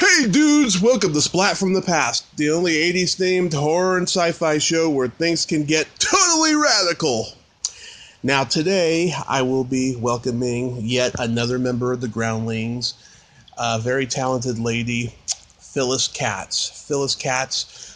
Hey dudes, welcome to Splat from the Past, the only 80s themed horror and sci-fi show where things can get totally radical. Now today, I will be welcoming yet another member of the Groundlings, a very talented lady, Phyllis Katz. Phyllis Katz,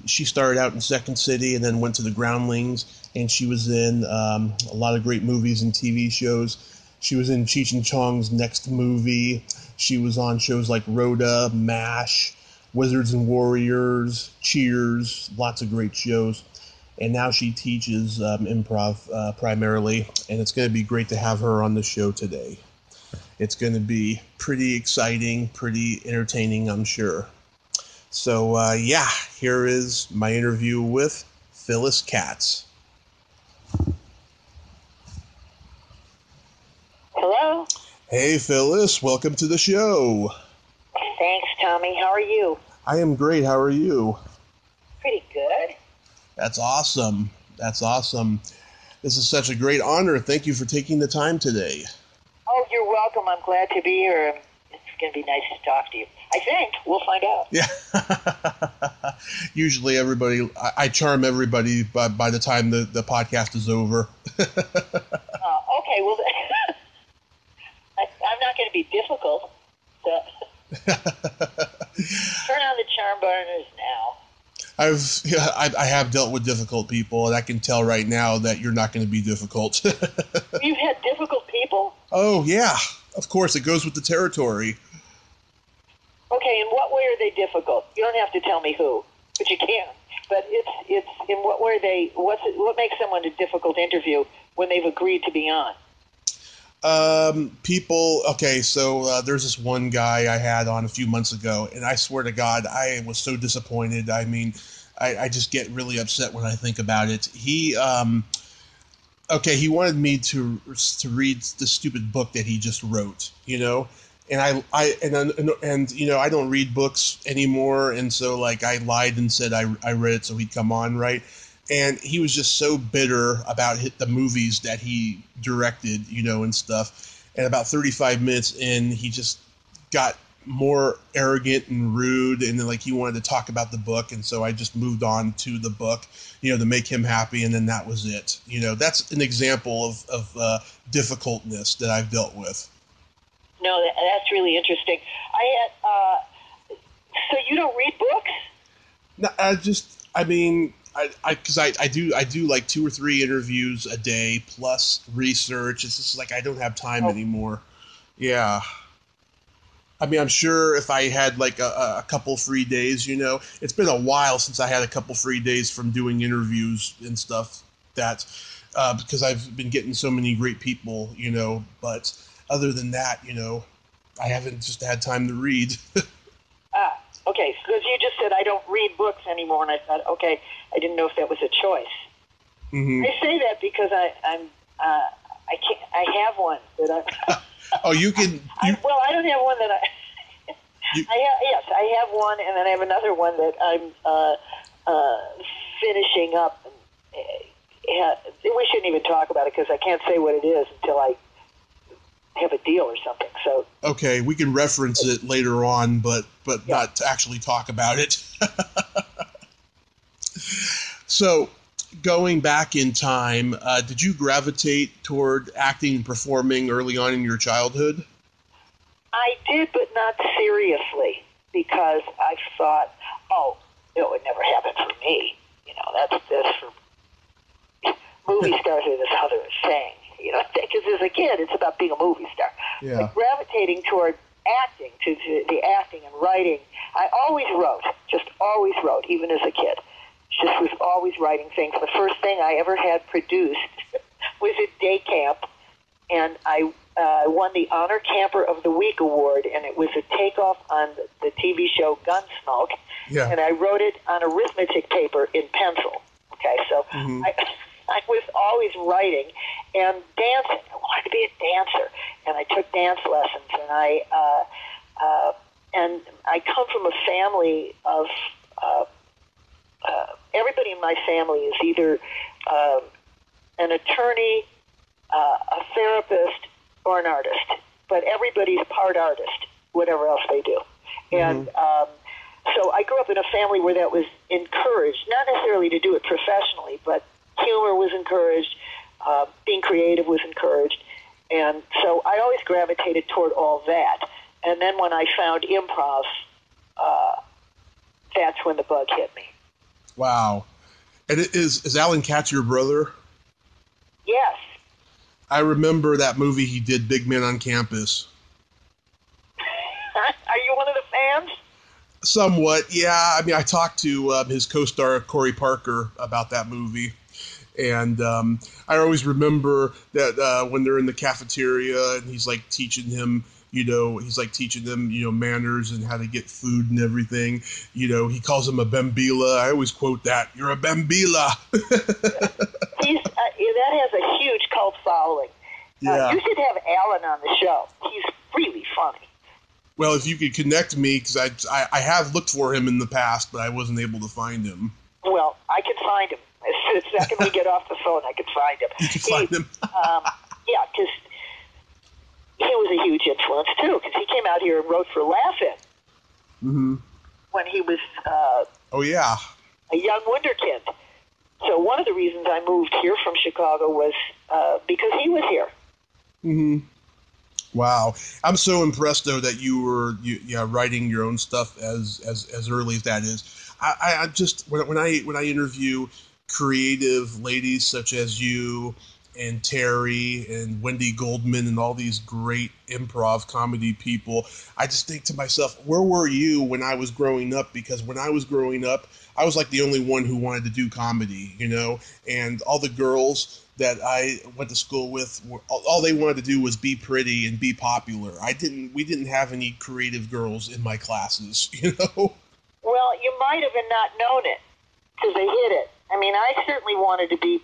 she started out in Second City and then went to the Groundlings, and she was in a lot of great movies and TV shows. She was in Cheech and Chong's next movie. She was on shows like Rhoda, MASH, Wizards and Warriors, Cheers, lots of great shows. And now she teaches improv primarily, and it's going to be great to have her on the show today. It's going to be pretty exciting, pretty entertaining, I'm sure. So, here is my interview with Phyllis Katz. Hello. Hey, Phyllis. Welcome to the show. Thanks, Tommy. How are you? I am great. How are you? Pretty good. That's awesome. That's awesome. This is such a great honor. Thank you for taking the time today. Oh, you're welcome. I'm glad to be here. It's going to be nice to talk to you. I think. We'll find out. Yeah. Usually everybody, I charm everybody by the time the podcast is over. Okay. Well, I'm not going to be difficult. So. Turn on the charm burners now. I have dealt with difficult people, and I can tell right now that you're not going to be difficult. You've had difficult people? Oh, yeah. Of course, it goes with the territory. Okay, in what way are they difficult? You don't have to tell me who, but you can. But it's in what way what makes someone a difficult interview when they've agreed to be on? There's this one guy I had on a few months ago, and I swear to God, I was so disappointed. I mean, I just get really upset when I think about it. He wanted me to read the stupid book that he just wrote, and I don't read books anymore, and so I lied and said I read it so he'd come on, right? And he was just so bitter about the movies that he directed, and stuff. And about 35 minutes in, he just got more arrogant and rude, and then he wanted to talk about the book. And so I just moved on to the book, to make him happy, and then that was it. That's an example of difficultness that I've dealt with. No, that's really interesting. So you don't read books? No, I do like 2 or 3 interviews a day plus research. It's just I don't have time anymore. Yeah. I'm sure if I had a couple free days, it's been a while since I had a couple free days from doing interviews and stuff because I've been getting so many great people, but other than that, I haven't just had time to read. Okay, because you just said I don't read books anymore, and I thought, okay, I didn't know if that was a choice. Mm-hmm. I say that because I have one that I. Oh, you can. I don't have one that I. I have one, and then I have another one that I'm finishing up. We shouldn't even talk about it because I can't say what it is until I have a deal or something. So okay, we can reference it later on, but not actually talk about it. So, going back in time, did you gravitate toward acting and performing early on in your childhood? I did, but not seriously, because I thought, it would never happen for me. That's for movie stars are this other thing. Because as a kid, it's about being a movie star. Yeah. But gravitating toward acting, to the acting and writing, I always wrote, even as a kid. Just was always writing things. The first thing I ever had produced was at day camp, and I won the Honor Camper of the Week award, and it was a takeoff on the TV show Gunsmoke, and I wrote it on arithmetic paper in pencil. Okay, so I was always writing and dancing. I wanted to be a dancer, and I took dance lessons, and I come from a family of everybody in my family is either an attorney, a therapist, or an artist. But everybody's part artist, whatever else they do. And so I grew up in a family where that was encouraged, not necessarily to do it professionally, but humor was encouraged, being creative was encouraged. And so I always gravitated toward all that. And then when I found improv, that's when the bug hit me. Wow. And is Alan Katz your brother? Yes. I remember that movie he did, Big Man on Campus. Are you one of the fans? Somewhat, yeah. I mean, I talked to his co-star, Corey Parker, about that movie. And I always remember that when they're in the cafeteria and he's like teaching him, manners and how to get food and everything. He calls him a bambila. I always quote that. You're a bambila. That has a huge cult following. Yeah. You should have Alan on the show. He's really funny. Well, if you could connect me, because I have looked for him in the past, but I wasn't able to find him. Well, I can find him. The second we get off the phone, I can find him. You can find him. Yeah, because he was a huge influence, too, because he came out here and wrote for Laugh-In when he was oh, yeah. a young wunderkind. So one of the reasons I moved here from Chicago was because he was here. Mm-hmm. Wow. I'm so impressed, though, that you were writing your own stuff as early as that is. I just, when I interview creative ladies such as you and Terry and Wendy Goldman and all these great improv comedy people, I just think to myself, where were you when I was growing up? Because when I was growing up, I was like the only one who wanted to do comedy, and all the girls that I went to school with, all they wanted to do was be pretty and be popular. We didn't have any creative girls in my classes, Well, you might have not known it because they hid it. I mean, I certainly wanted to be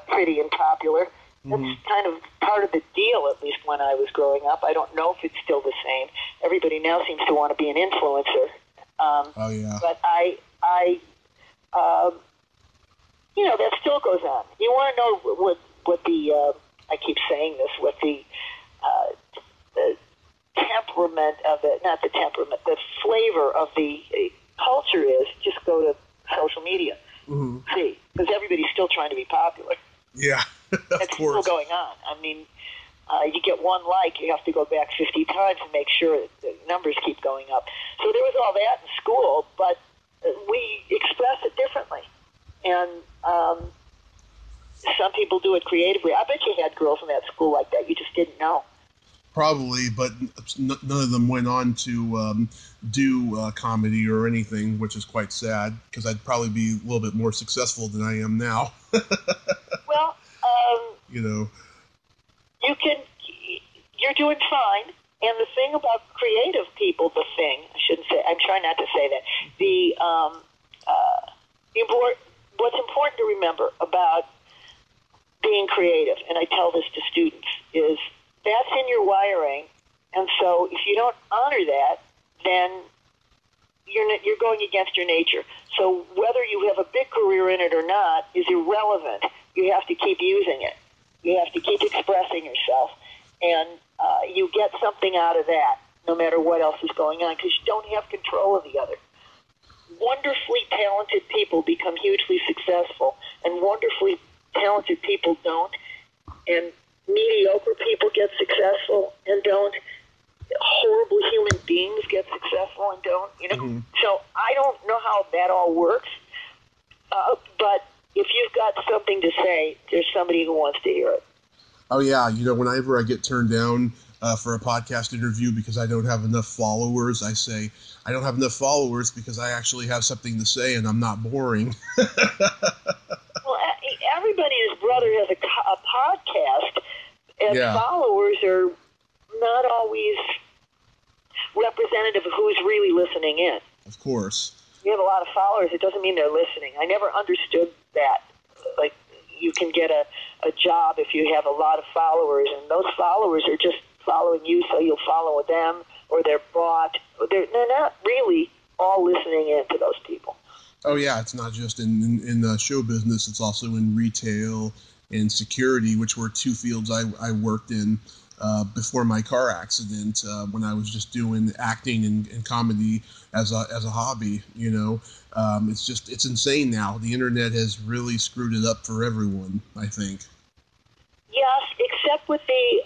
pretty and popular. That's kind of part of the deal, at least when I was growing up. I don't know if it's still the same. Everybody now seems to want to be an influencer. Oh, yeah. But that still goes on. You want to know what the, I keep saying this, what the temperament of it, not the temperament, the flavor of the culture is, just go to social media. See, because everybody's still trying to be popular. Yeah, of That's course. still going on. I mean, you get one like, you have to go back 50 times and make sure that the numbers keep going up. So there was all that in school, but we express it differently. And some people do it creatively. I bet you had girls in that school like that. You just didn't know. Probably, but none of them went on to do comedy or anything, which is quite sad, because I'd probably be a little bit more successful than I am now. Well, you're doing fine. And the thing about creative people, I'm trying not to say that, what's important to remember about being creative, and I tell this to students, is that's in your wiring, and so if you don't honor that, then you're going against your nature. So whether you have a big career in it or not is irrelevant. You have to keep using it. You have to keep expressing yourself, and you get something out of that, no matter what else is going on, because you don't have control of the other. Wonderfully talented people become hugely successful, and wonderfully talented people don't, and mediocre people get successful and don't. Horrible human beings get successful and don't, So I don't know how that all works, but if you've got something to say, there's somebody who wants to hear it. Oh, yeah. Whenever I get turned down for a podcast interview because I don't have enough followers, I say, I don't have enough followers because I actually have something to say and I'm not boring. Well, everybody and his brother has a podcast, and followers are not always representative of who's really listening in. Of course. You have a lot of followers, it doesn't mean they're listening. I never understood that. Like, you can get a job if you have a lot of followers, and those followers are just following you so you'll follow them, or they're bought. They're not really all listening in to those people. Oh, yeah, it's not just in show business, it's also in retail and security, which were two fields I worked in before my car accident, when I was just doing acting and comedy as a hobby. It's insane now. The internet has really screwed it up for everyone, I think. Yes, except with the,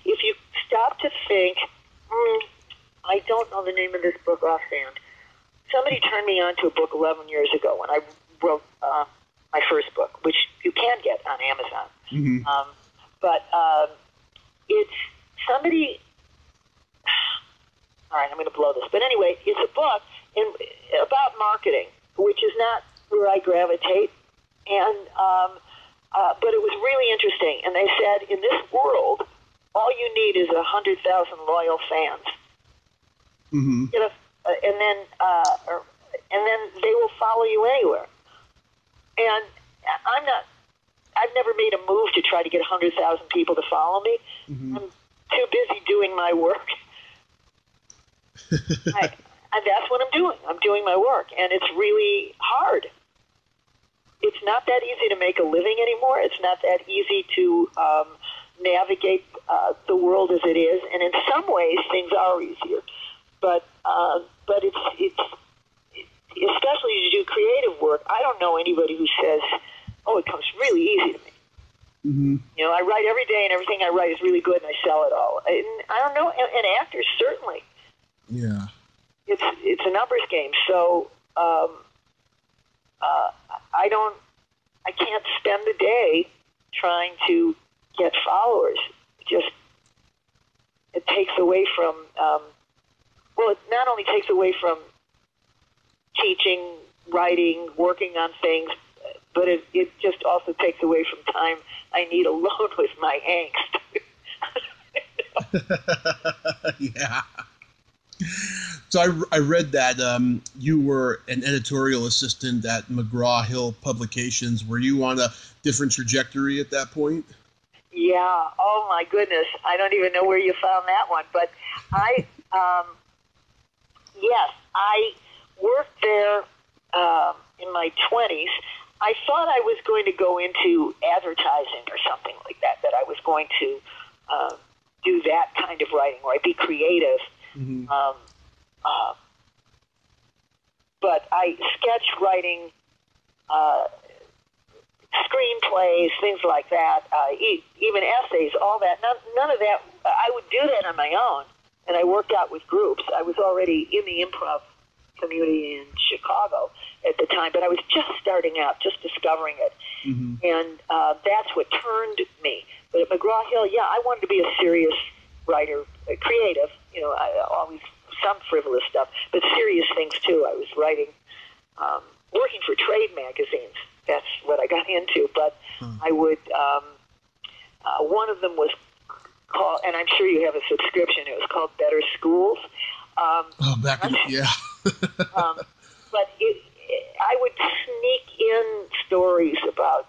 if you stop to think, I don't know the name of this book offhand. Somebody turned me on to a book 11 years ago when I wrote my first book, which you can get on Amazon. Mm-hmm. But it's somebody... All right, I'm going to blow this. But anyway, it's a book about marketing, which is not where I gravitate. And but it was really interesting. And they said, in this world, all you need is 100,000 loyal fans. Mm-hmm. And then they will follow you anywhere. And I've never made a move to try to get 100,000 people to follow me. Mm-hmm. I'm too busy doing my work. And that's what I'm doing. I'm doing my work, and it's really hard. It's not that easy to make a living anymore. It's not that easy to navigate the world as it is, and in some ways things are easier. But it's especially as you do creative work. I don't know anybody who says, "Oh, it comes really easy to me." Mm-hmm. I write every day, and everything I write is really good, and I sell it all. And I don't know, and actors certainly. Yeah, it's a numbers game. So I can't spend the day trying to get followers. It takes away from. It not only takes away from teaching, writing, working on things, but it just also takes away from time I need alone with my angst. Yeah. So I read that you were an editorial assistant at McGraw-Hill Publications. Were you on a different trajectory at that point? Yeah. Oh, my goodness. I don't even know where you found that one. But yes, I worked there in my 20s. I thought I was going to go into advertising or something like that I was going to do that kind of writing where I'd be creative. Mm-hmm. But I sketch writing, screenplays, things like that, even essays, all that. None of that. I would do that on my own, and I worked out with groups. I was already in the improv community in Chicago at the time, but I was just starting out, just discovering it. Mm-hmm. And that's what turned me. But at McGraw-Hill, I wanted to be a serious writer, creative. I always some frivolous stuff, but serious things too. I was writing, working for trade magazines. That's what I got into. But I would. One of them was called, and I'm sure you have a subscription. It was called Better Schools. Yeah. But I would sneak in stories about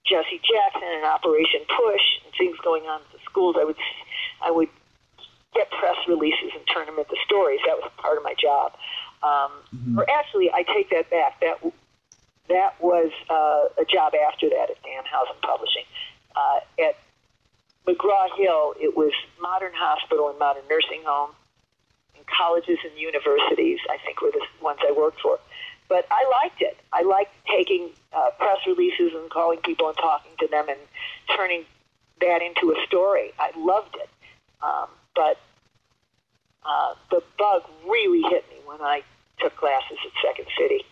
Jesse Jackson and Operation Push and things going on at the schools. I would get press releases and turn them into stories. That was part of my job. Mm-hmm. Or actually, I take that back. That was a job after that at Danhausen Publishing. At McGraw-Hill, it was Modern Hospital and Modern Nursing Home, and colleges and universities, I think, were the ones I worked for. But I liked it. I liked taking press releases and calling people and talking to them and turning that into a story. I loved it. But the bug really hit me when I took classes at Second City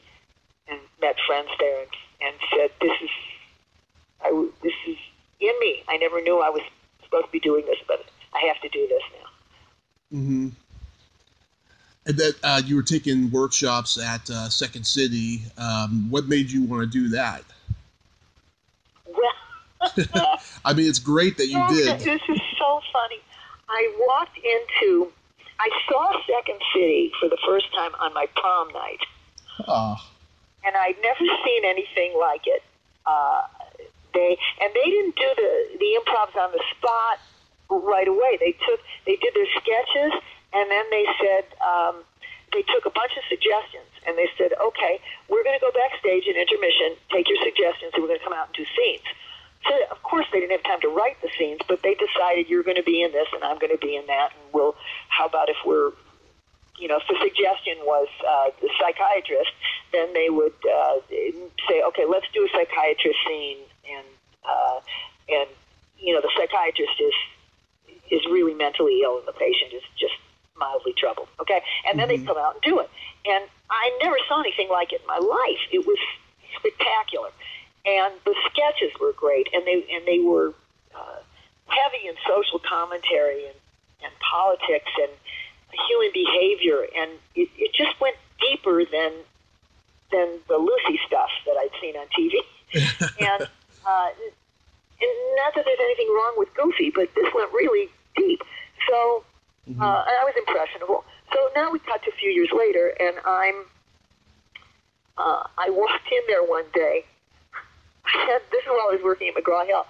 and met friends there and said, this is in me. I never knew I was supposed to be doing this, but I have to do this now. Mm-hmm. And that you were taking workshops at Second City. What made you want to do that? Well, I mean, it's great that you did. This is so funny. I saw Second City for the first time on my prom night. Oh. And I'd never seen anything like it. They didn't do the improvs on the spot right away. They did their sketches, and then they said they took a bunch of suggestions, and they said, okay, we're going to go backstage in intermission, take your suggestions, and we're going to come out and do scenes. So, of course, they didn't have time to write the scenes, but they decided you're going to be in this and I'm going to be in that, and how about if we're, if the suggestion was the psychiatrist, then they would say, okay, let's do a psychiatrist scene, and the psychiatrist is really mentally ill and the patient is just mildly troubled, okay? And then they'd come out and do it. And I never saw anything like it in my life. It was spectacular. And the sketches were great, and they were heavy in social commentary and politics and human behavior, and it just went deeper than the Lucy stuff that I'd seen on TV. And not that there's anything wrong with Goofy, but this went really deep. So I was impressionable. So now we cut to a few years later, and I walked in there one day. This is while I was working at McGraw-Hill.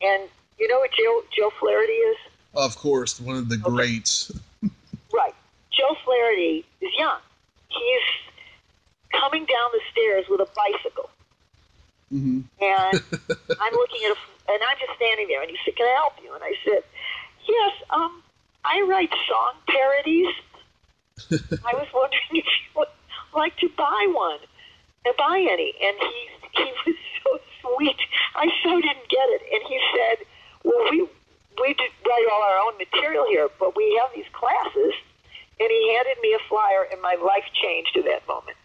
And you know what Joe Flaherty is? Of course, one of the greats. Right. Joe Flaherty is young. He's coming down the stairs with a bicycle. Mm-hmm. And I'm looking at and I'm just standing there, and he said, "Can I help you?" And I said, "Yes, I write song parodies. I was wondering if you would like to buy any." And he was so sweet. I so didn't get it. And he said, "Well, we did write all our own material here, but we have these classes." And he handed me a flyer, and my life changed at that moment.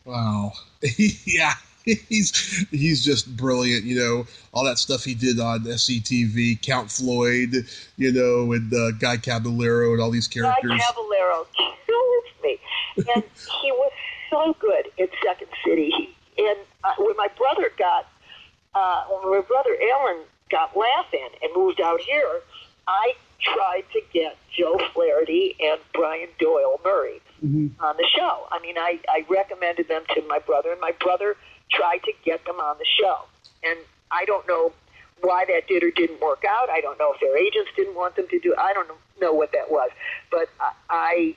Wow. Yeah. He's just brilliant, all that stuff he did on SCTV, Count Floyd, and Guy Caballero and all these characters. Guy Caballero kills me. And he was so good in Second City. When my brother Alan got Laugh-In and moved out here, I tried to get Joe Flaherty and Brian Doyle Murray on the show. I mean, I recommended them to my brother, and my brother tried to get them on the show. And I don't know why that did or didn't work out. I don't know if their agents didn't want them to do it. I don't know what that was. But I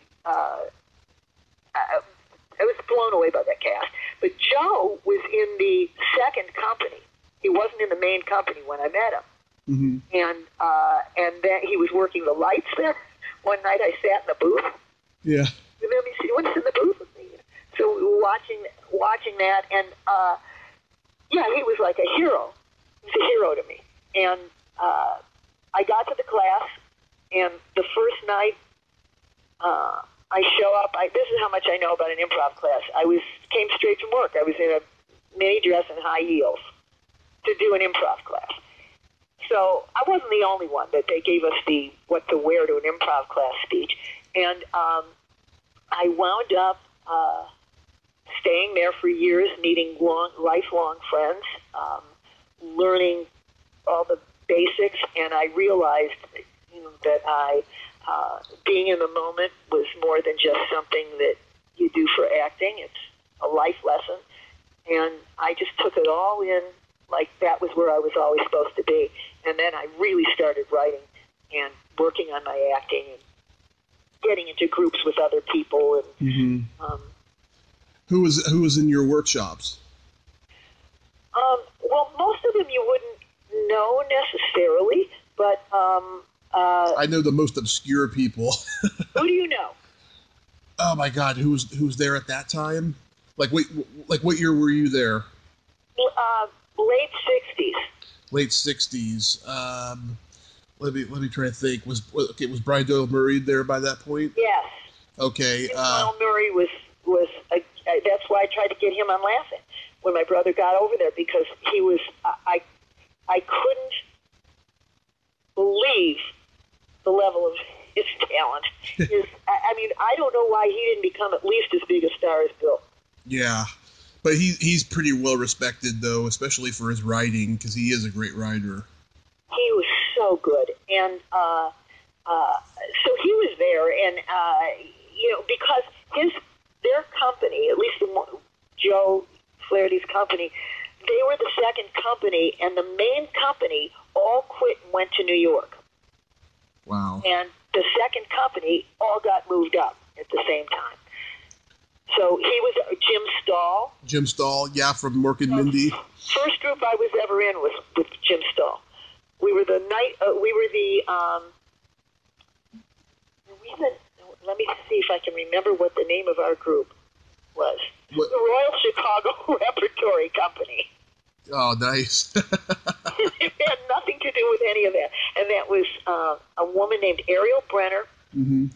was blown away by that cast. But Joe was in the second company. He wasn't in the main company when I met him. Mm-hmm. And then he was working the lights there. One night I sat in the booth. Yeah. And then he went in the booth with me. So we were watching that, and he was like a hero. He was a hero to me. And I got to the class, and the first night I show up. This is how much I know about an improv class. Came straight from work. I was in a mini dress and high heels to do an improv class. So I wasn't the only one that they gave us the what to wear to an improv class speech. And I wound up staying there for years, meeting lifelong friends, learning all the basics, and I realized that being in the moment was more than just something that you do for acting. It's a life lesson, and I just took it all in like that was where I was always supposed to be. And then I really started writing and working on my acting and getting into groups with other people. And Who was in your workshops? Well, most of them you wouldn't know necessarily, but I know the most obscure people. Who do you know? Oh my God, who was there at that time? Like what year were you there? Late 60s. Late 60s. Let me try to think. Was Brian Doyle Murray there by that point? Yes. Okay. Doyle Murray was that's why I tried to get him on Laugh-In when my brother got over there, because he was I couldn't believe the level of his talent. I don't know why he didn't become at least as big a star as Bill. Yeah. But he's pretty well respected, though, especially for his writing, because he is a great writer. He was so good, and so he was there, and because their company, at least Joe Flaherty's company, they were the second company, and the main company all quit and went to New York. Wow! And the second company all got moved up at the same time. So he was Jim Stahl. Jim Stahl, yeah, from Mork and Mindy. First group I was ever in was with Jim Stahl. We were the let me see if I can remember what the name of our group was. What? The Royal Chicago Repertory Company. Oh, nice. It had nothing to do with any of that. And that was a woman named Ariel Brenner, Jim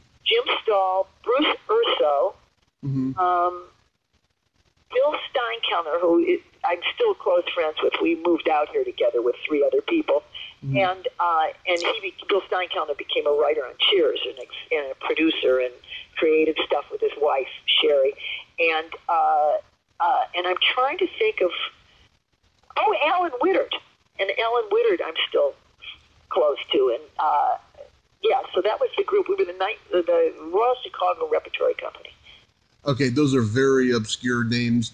Stahl, Bruce Urso, Bill Steinkellner, who I'm still close friends with. We moved out here together with 3 other people. And Bill Steinkellner became a writer on Cheers and a producer and created stuff with his wife, Sherry. And I'm trying to think of, Alan Wittard. And Alan Wittard I'm still close to. And, so that was the group. We were the Royal Chicago Repertory Company. Okay, those are very obscure names.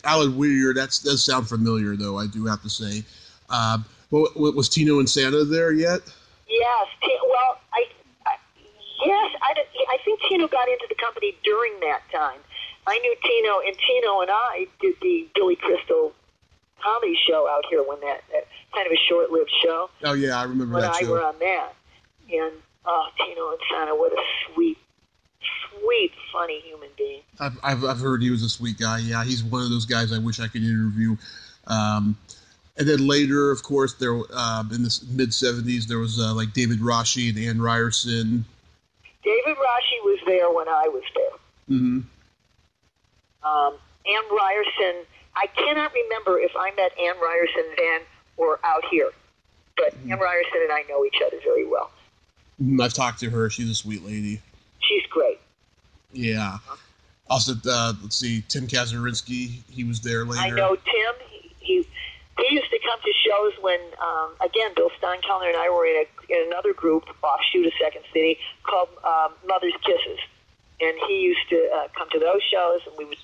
Alan Wittard, that does sound familiar, though, I do have to say. Was Tino and Santa there yet? Yes. Well, I think Tino got into the company during that time. I knew Tino, and Tino and I did the Billy Crystal comedy show out here when that kind of a short-lived show. Oh, yeah, I remember that show. When I were on that. And, Tino and Santa, what a sweet, funny human being. I've heard he was a sweet guy. Yeah, he's one of those guys I wish I could interview. And then later, of course, there in the mid-'70s, there was like David Rashi and Ann Ryerson. David Rashi was there when I was there. Mm-hmm. Ann Ryerson, I cannot remember if I met Ann Ryerson then or out here. But Ann Ryerson and I know each other very well. I've talked to her. She's a sweet lady. She's great. Yeah. Also, let's see, Tim Kazurinsky, he was there later. I know Tim. He used to come to shows when, again, Bill Steinkellner and I were in another group, offshoot of Second City, called Mother's Kisses. And he used to come to those shows, and we would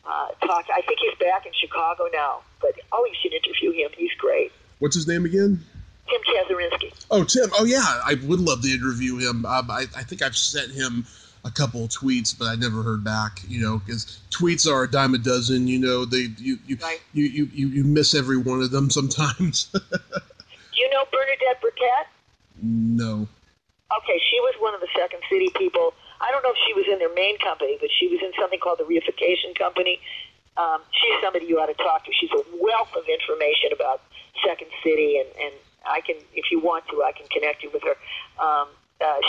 talk. I think he's back in Chicago now, but you should interview him. He's great. What's his name again? Tim Kazurinsky. Oh, Tim. Oh, yeah. I would love to interview him. I think I've sent him a couple of tweets, but I never heard back, because tweets are a dime a dozen, you miss every one of them sometimes. Do you know Bernadette Burkett? No. Okay, she was one of the Second City people. I don't know if she was in their main company, but she was in something called the Reification Company. She's somebody you ought to talk to. She's a wealth of information about Second City, and I can, if you want to, I can connect you with her.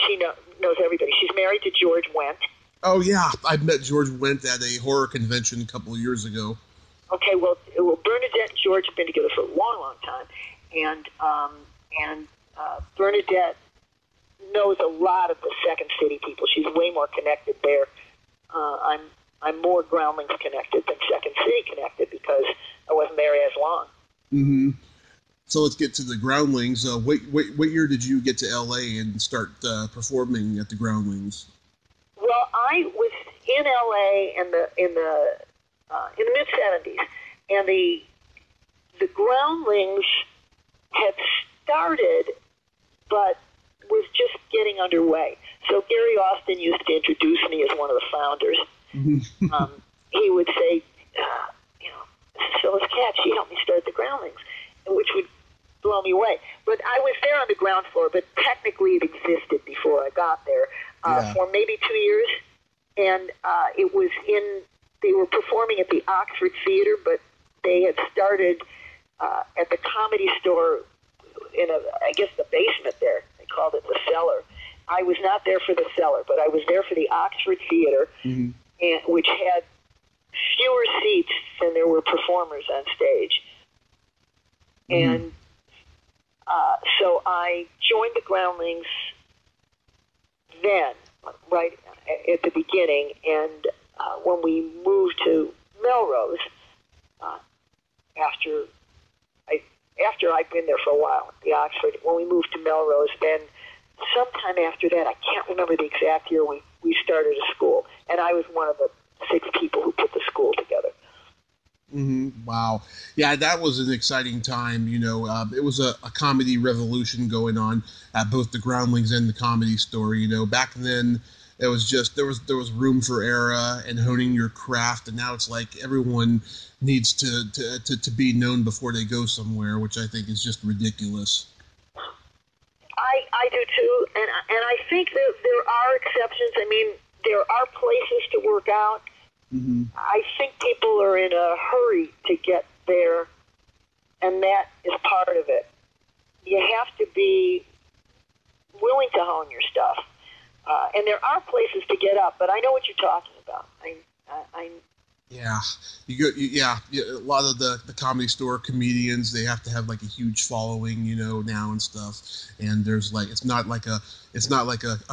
She knows everybody. She's married to George Wendt. Oh, yeah. I met George Wendt at a horror convention a couple of years ago. Okay, well, Bernadette and George have been together for a long, long time. And Bernadette knows a lot of the Second City people. She's way more connected there. I'm more Groundlings connected than Second City connected because I wasn't there as long. Mm-hmm. So let's get to the Groundlings. What year did you get to L.A. and start performing at the Groundlings? Well, I was in L.A. in the mid-'70s, and the Groundlings had started, but was just getting underway. So Gary Austin used to introduce me as one of the founders. He would say, this is Phyllis Katz. She helped me start the Groundlings, which would blow me away. But I was there on the ground floor, but technically it existed before I got there for maybe 2 years. And they were performing at the Oxford Theater, but they had started at the Comedy Store in I guess the basement there. They called it the Cellar. I was not there for the Cellar, but I was there for the Oxford Theater, which had fewer seats than there were performers on stage. And so I joined the Groundlings then, right at the beginning, and when we moved to Melrose, after I'd been there for a while at the Oxford, when we moved to Melrose, then sometime after that, I can't remember the exact year, we started a school, and I was one of the 6 people who put the school together. Wow. Yeah, that was an exciting time. It was a comedy revolution going on at both the Groundlings and the Comedy Store. Back then, It was just there was room for error and honing your craft, and now it's like everyone needs to be known before they go somewhere, which I think is just ridiculous. I do too, and I think that there are exceptions. I mean, there are places to work out. Mm-hmm. I think people are in a hurry to get there, and that is part of it. You have to be willing to hone your stuff, and there are places to get up. But I know what you're talking about. Yeah, a lot of the Comedy Store comedians, they have to have like a huge following, now and stuff. And there's like it's not like a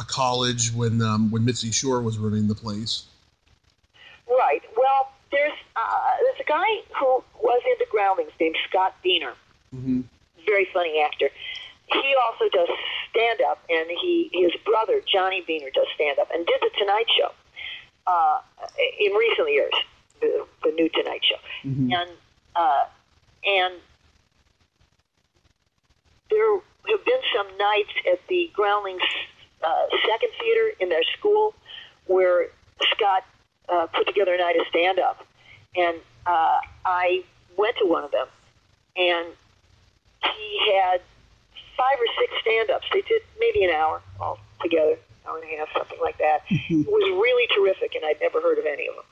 college when Mitzi Shore was running the place. Right. Well, there's a guy who was into Groundlings named Scott Diener. Mm-hmm. Very funny actor. He also does stand up, and his brother Johnny Diener does stand up and did the Tonight Show in recent years. The new Tonight Show, mm-hmm. and there have been some nights at the Groundlings second theater in their school where Scott put together a night of stand-up, and I went to one of them, and he had 5 or 6 stand-ups. They did maybe an hour all together, hour and a half, something like that. It was really terrific, and I'd never heard of any of them.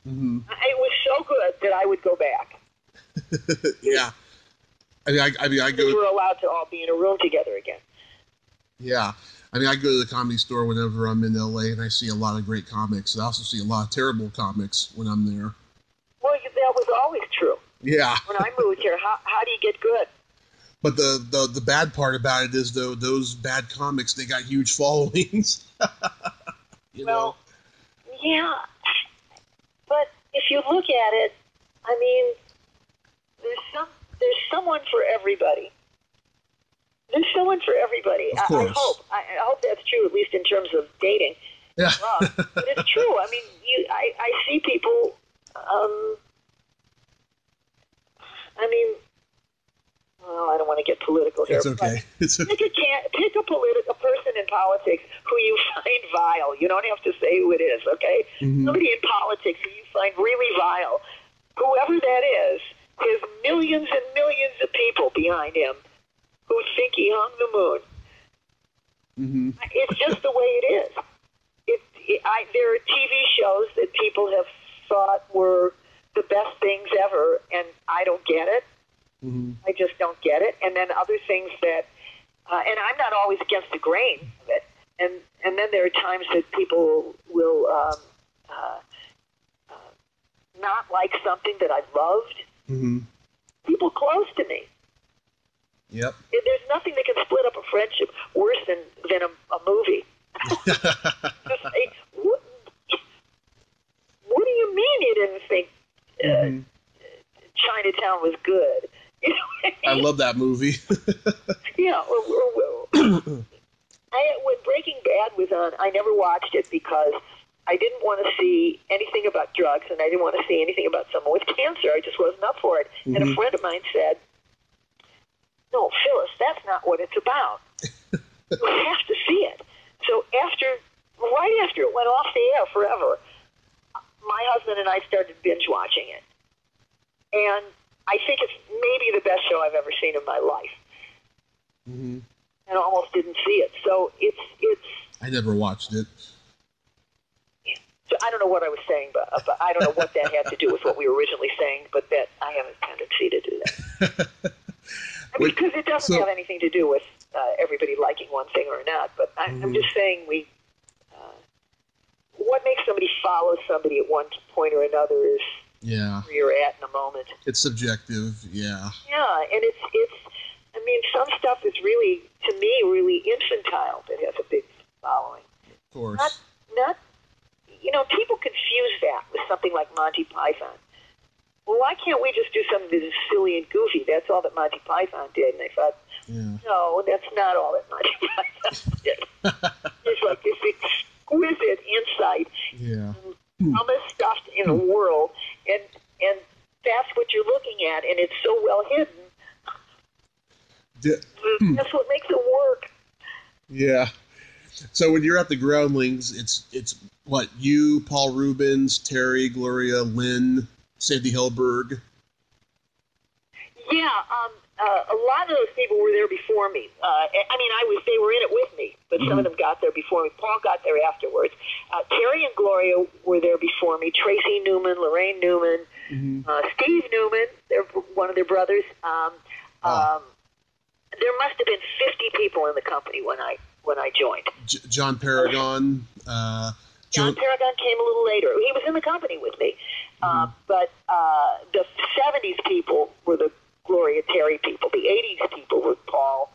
Mm-hmm. It was so good that I would go back. Yeah, I go. We were allowed to all be in a room together again. Yeah, I go to the Comedy Store whenever I'm in LA, and I see a lot of great comics. I also see a lot of terrible comics when I'm there. Well, that was always true. Yeah. When I moved here, how do you get good? But the bad part about it is, though, those bad comics, they got huge followings. Well, yeah. But if you look at it, I mean, there's someone for everybody. There's someone for everybody. Of course. I hope that's true, at least in terms of dating. Yeah. But it's true. I mean, I see people. I don't want to get political here. It's okay. Pick a person in politics who you find vile. You don't have to say who it is, okay? Mm-hmm. Somebody in politics who you find really vile. Whoever that is, there's millions and millions of people behind him who think he hung the moon. Mm-hmm. It's just the way it is. There are TV shows that people have thought were the best things ever, and I don't get it. Mm-hmm. I just don't get it. And then other things that, and I'm not always against the grain of it. And then there are times that people will not like something that I loved. Mm-hmm. People close to me. Yep. There's nothing that can split up a friendship worse than a movie. Just say, what do you mean you didn't think Chinatown was good? You know what I mean? I love that movie. Yeah. When Breaking Bad was on, I never watched it because I didn't want to see anything about drugs, and I didn't want to see anything about someone with cancer. I just wasn't up for it. Mm-hmm. And a friend of mine said, "No, Phyllis, that's not what it's about. You have to see it." So right after it went off the air forever, my husband and I started binge watching it. And I think it's maybe the best show I've ever seen in my life. Mm-hmm. And I almost didn't see it. So it's. I never watched it. So I don't know what I was saying, but I don't know what that had to do with what we were originally saying, but that I have a tendency to do that. Because it doesn't have anything to do with everybody liking one thing or not, but I'm just saying what makes somebody follow somebody at one point or another is where you're at in a moment. It's subjective, yeah. Yeah, and it's some stuff is really, to me, really infantile that has a big following. Of course. Not people confuse that with something like Monty Python. Well, why can't we just do something that is silly and goofy? That's all that Monty Python did. And I thought, no, that's not all that Monty Python did. It's like this exquisite insight, dumbest stuff in the world, and that's what you're looking at, and it's so well hidden. That's what makes it work. Yeah. So when you're at the Groundlings, it's what, you, Paul Rubens, Terry, Gloria, Lynn, Sandy Hellberg. Yeah, a lot of those people were there before me. They were in it with me, but some of them got there before me. Paul got there afterwards. Terry and Gloria were there before me. Tracy Newman, Lorraine Newman, Steve Newman, they're one of their brothers. There must have been 50 people in the company when I joined. John Paragon. John Paragon came a little later. He was in the company with me. But the 70s people were the Gloria Terry people. The 80s people were Paul.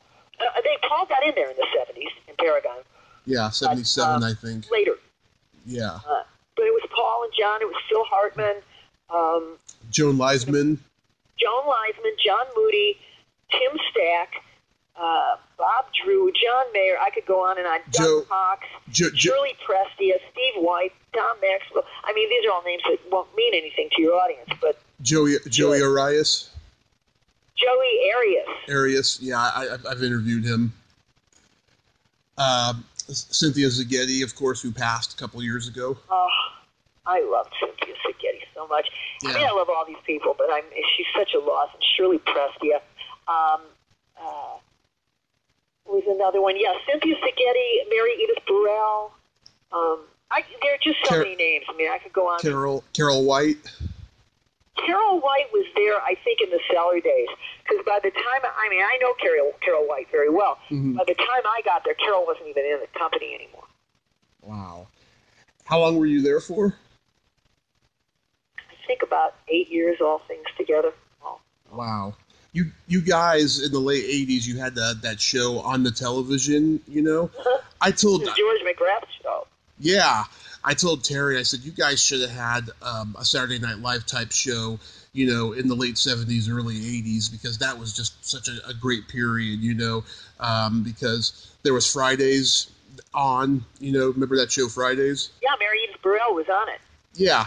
Paul got in there in the 70s in Paragon. Yeah, 77, I think. Later. Yeah. But it was Paul and John. It was Phil Hartman. Joan Leisman. John Moody, Tim Stack, Bob Drew, John Mayer. I could go on and on. Doug Cox, Shirley Prestia, Steve White, Tom Maxwell. I mean, these are all names that won't mean anything to your audience. But Joey Arias. Joey Arias, yeah, I've interviewed him. Cynthia Zaghetti, of course, who passed a couple years ago. Oh, I loved Cynthia Zaghetti so much. Yeah. I mean, I love all these people, but she's such a loss. And Shirley Prestia. Was another one. Yeah, Cynthia Zaghetti, Mary Edith Burrell. There are just so many names. I mean, I could go on. Carol White. Carol White was there, I think, in the Cellar days. Because by the time, I know Carol White very well. By the time I got there, Carol wasn't even in the company anymore. Wow. How long were you there for? I think about 8 years, all things together. Oh. Wow. You guys in the late 80s, you had that show on the television, you know? I told the George McGrath show. Yeah. I told Terry, I said, you guys should have had a Saturday Night Live type show, you know, in the late 70s, early 80s, because that was just such a great period, you know, because there was Fridays on, you know, remember that show Fridays? Yeah, Mary Edith Burrell was on it. Yeah.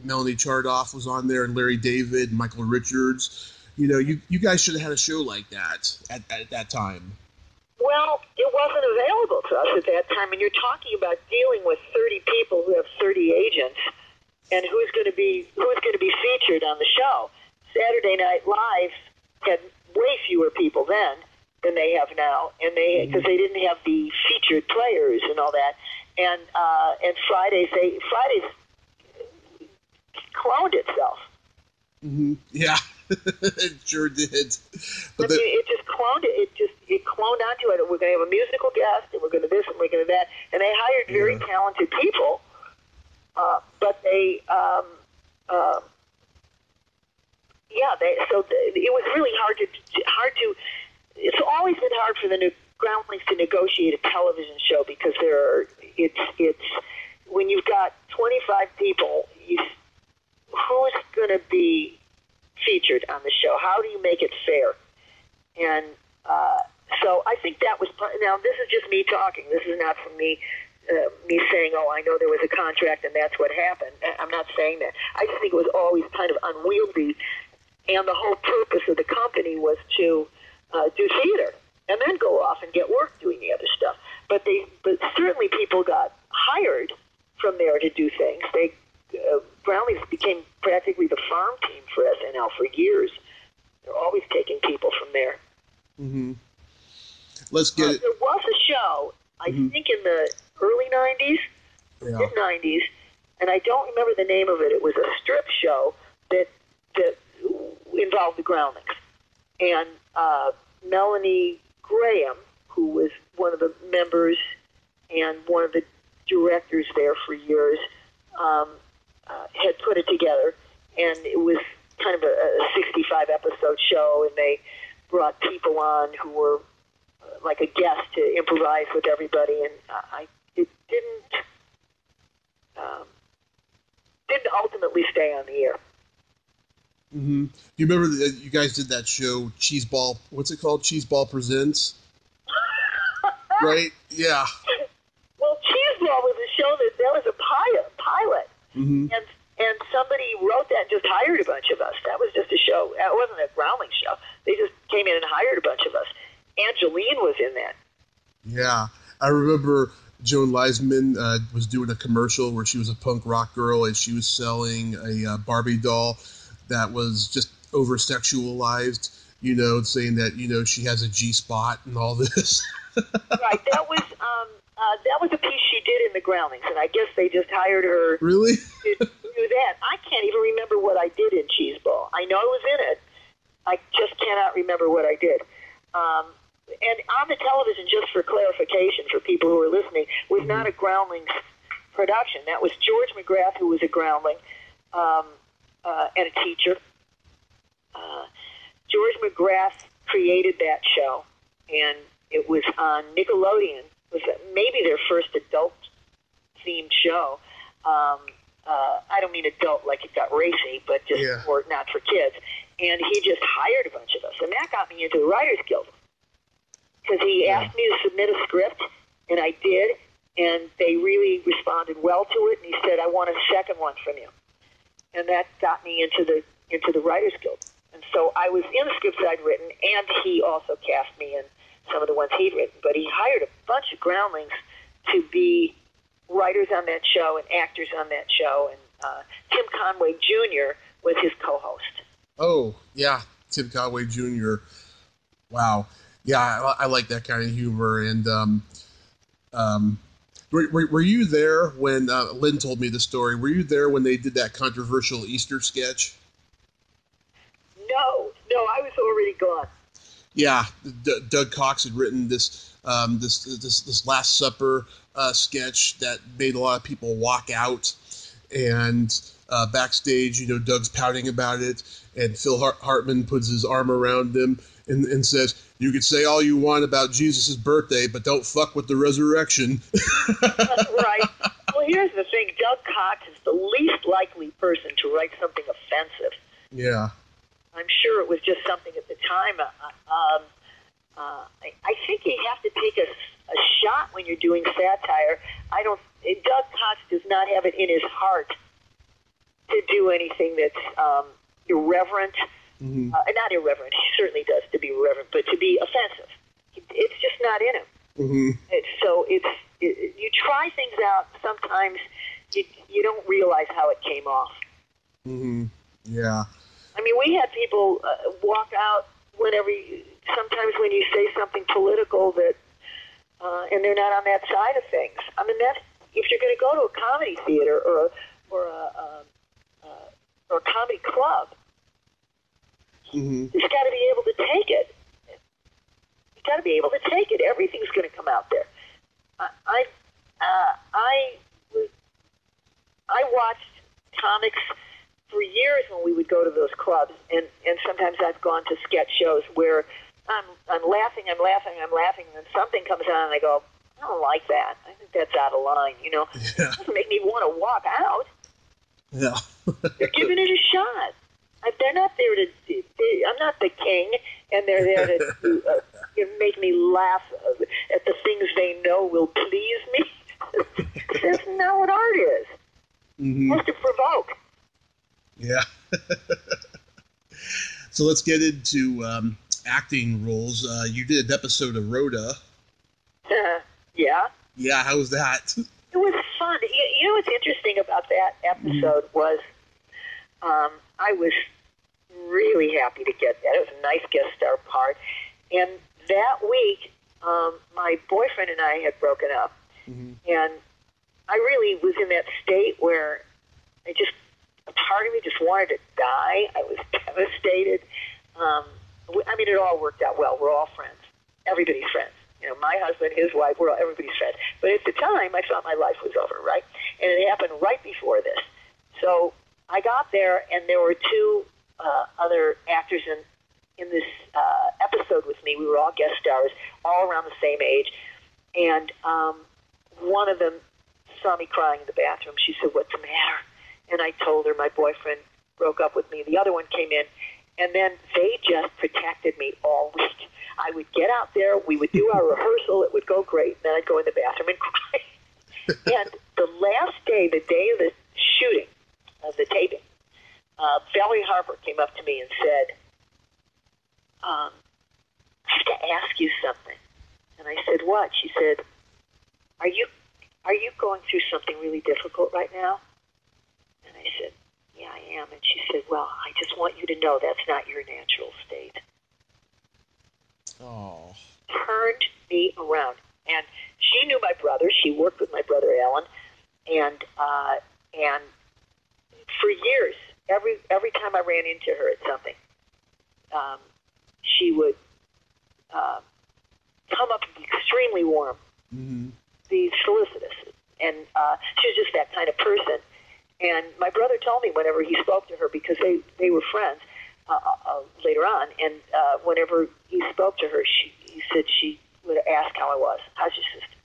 Melanie Chardoff was on there, and Larry David, Michael Richards. You know, you guys should have had a show like that at that time. Well, it wasn't available to us at that time, and you're talking about dealing with 30 people who have 30 agents, and who's going to be featured on the show. Saturday Night Live had way fewer people then than they have now, and because they didn't have the featured players and all that, and Fridays cloned itself. Yeah. It sure did. But it just cloned it. It cloned onto it. We're going to have a musical guest, and we're going to this, and we're going to that. And they hired very talented people, but they, it was really hard to. It's always been hard for the Groundlings to negotiate a television show because it's when you've got 25 people, who's going to be featured on the show? How do you make it fair? And so I think that was now this is just me talking. This is not from me saying, oh, I know there was a contract and that's what happened. I'm not saying that. I just think it was always kind of unwieldy, and the whole purpose of the company was to do theater and then go off and get work doing the other stuff. But certainly people got hired from there to do things. Groundlings became practically the farm team for SNL for years. They're always taking people from there. Let's get it. There was a show, I think in the early 90s, mid-90s, and I don't remember the name of it. It was a strip show that involved the Groundlings. And Melanie Graham, who was one of the members and one of the directors there for years, had put it together, and it was kind of a 65-episode show, and they brought people on who were like a guest to improvise with everybody, and it didn't ultimately stay on the air. Do you remember that you guys did that show, Cheeseball? What's it called? Cheeseball Presents? Right? Yeah. Well, Cheeseball was a show that was a pilot. And somebody wrote that and just hired a bunch of us. That was just a show. It wasn't a Groundlings show. They just came in and hired a bunch of us. Angeline was in that. Yeah. I remember Joan Leisman was doing a commercial where she was a punk rock girl and she was selling a Barbie doll that was just over-sexualized, saying that, she has a G-spot and all this. Right, that was a piece she did in the Groundlings, and I guess they just hired her Really? to do that. I can't even remember what I did in Cheeseball. I know I was in it. I just cannot remember what I did. And on the television, just for clarification for people who are listening, was not a Groundlings production. That was George McGrath, who was a Groundling and a teacher. George McGrath created that show, and it was on Nickelodeon. It was maybe their first adult-themed show. I don't mean adult like it got racy, but just or not for kids. And he just hired a bunch of us, and that got me into the Writers Guild. Because he asked me to submit a script, and I did, and they really responded well to it, and he said, I want a second one from you. And that got me into the Writers Guild. And so I was in the scripts I'd written, and he also cast me in some of the ones he'd written. But he hired a bunch of Groundlings to be writers on that show and actors on that show, and Tim Conway Jr. was his co-host. Oh, yeah, Tim Conway Jr. Wow. Yeah, I like that kind of humor. And were you there when Lynn told me the story? Were you there when they did that controversial Easter sketch? No, I was already gone. Yeah, Doug Cox had written this Last Supper sketch that made a lot of people walk out. And backstage, Doug's pouting about it, and Phil Hartman puts his arm around him and says, "You could say all you want about Jesus' birthday, but don't fuck with the resurrection." Right. Well, here's the thing. Doug Cox is the least likely person to write something offensive. Yeah. I'm sure it was just something at the time. I think you have to take a shot when you're doing satire. Doug Cox does not have it in his heart to do anything that's irreverent. Mm-hmm. Not irreverent. He certainly does to be irreverent, but to be offensive. It's just not in him. Mm-hmm. You try things out. Sometimes you don't realize how it came off. Mm-hmm. Yeah. I mean, we had people walk out sometimes when you say something political that, and they're not on that side of things. I mean, if you're going to go to a comedy theater or a comedy club, mm-hmm. You've got to be able to take it. You've got to be able to take it. Everything's going to come out there. I watched comics for years when we would go to those clubs, and sometimes I've gone to sketch shows where I'm laughing, and then something comes on, and I go, I don't like that. I think that's out of line, Yeah. It doesn't make me want to walk out. Yeah. They're giving it a shot. They're not there to. I'm not the king, and they're there to make me laugh at the things they know will please me. That's not what art is. Mm-hmm. It's supposed to provoke. Yeah. So let's get into acting roles. You did an episode of Rhoda. Yeah. Yeah, how was that? It was fun. You know what's interesting about that episode was I was really happy to get that. It was a nice guest star part. And that week, my boyfriend and I had broken up. Mm-hmm. And I really was in that state where a part of me just wanted to die. I was devastated. I mean, it all worked out well. We're all friends. Everybody's friends. My husband, his wife, everybody's friends. But at the time, I thought my life was over, right? And it happened right before this. So I got there, and there were two other actors in this episode with me. We were all guest stars, all around the same age. And one of them saw me crying in the bathroom. She said, "What's the matter?" And I told her my boyfriend broke up with me. The other one came in, and then they just protected me all week. I would get out there, we would do our rehearsal, it would go great, then I'd go in the bathroom and cry. And the last day, the day of the shooting, of the taping, Valerie Harper came up to me and said, I have to ask you something. And I said, what? She said, are you are you going through something really difficult right now? And I said, yeah, I am. And she said, well, I just want you to know that's not your natural state. Oh. Turned me around. And she knew my brother. She worked with my brother, Alan. And for years, every time I ran into her at something, she would come up and be extremely warm, be solicitous, and she was just that kind of person. And my brother told me whenever he spoke to her, because they were friends later on, and whenever he spoke to her, he said she would ask how I was. How's your sister?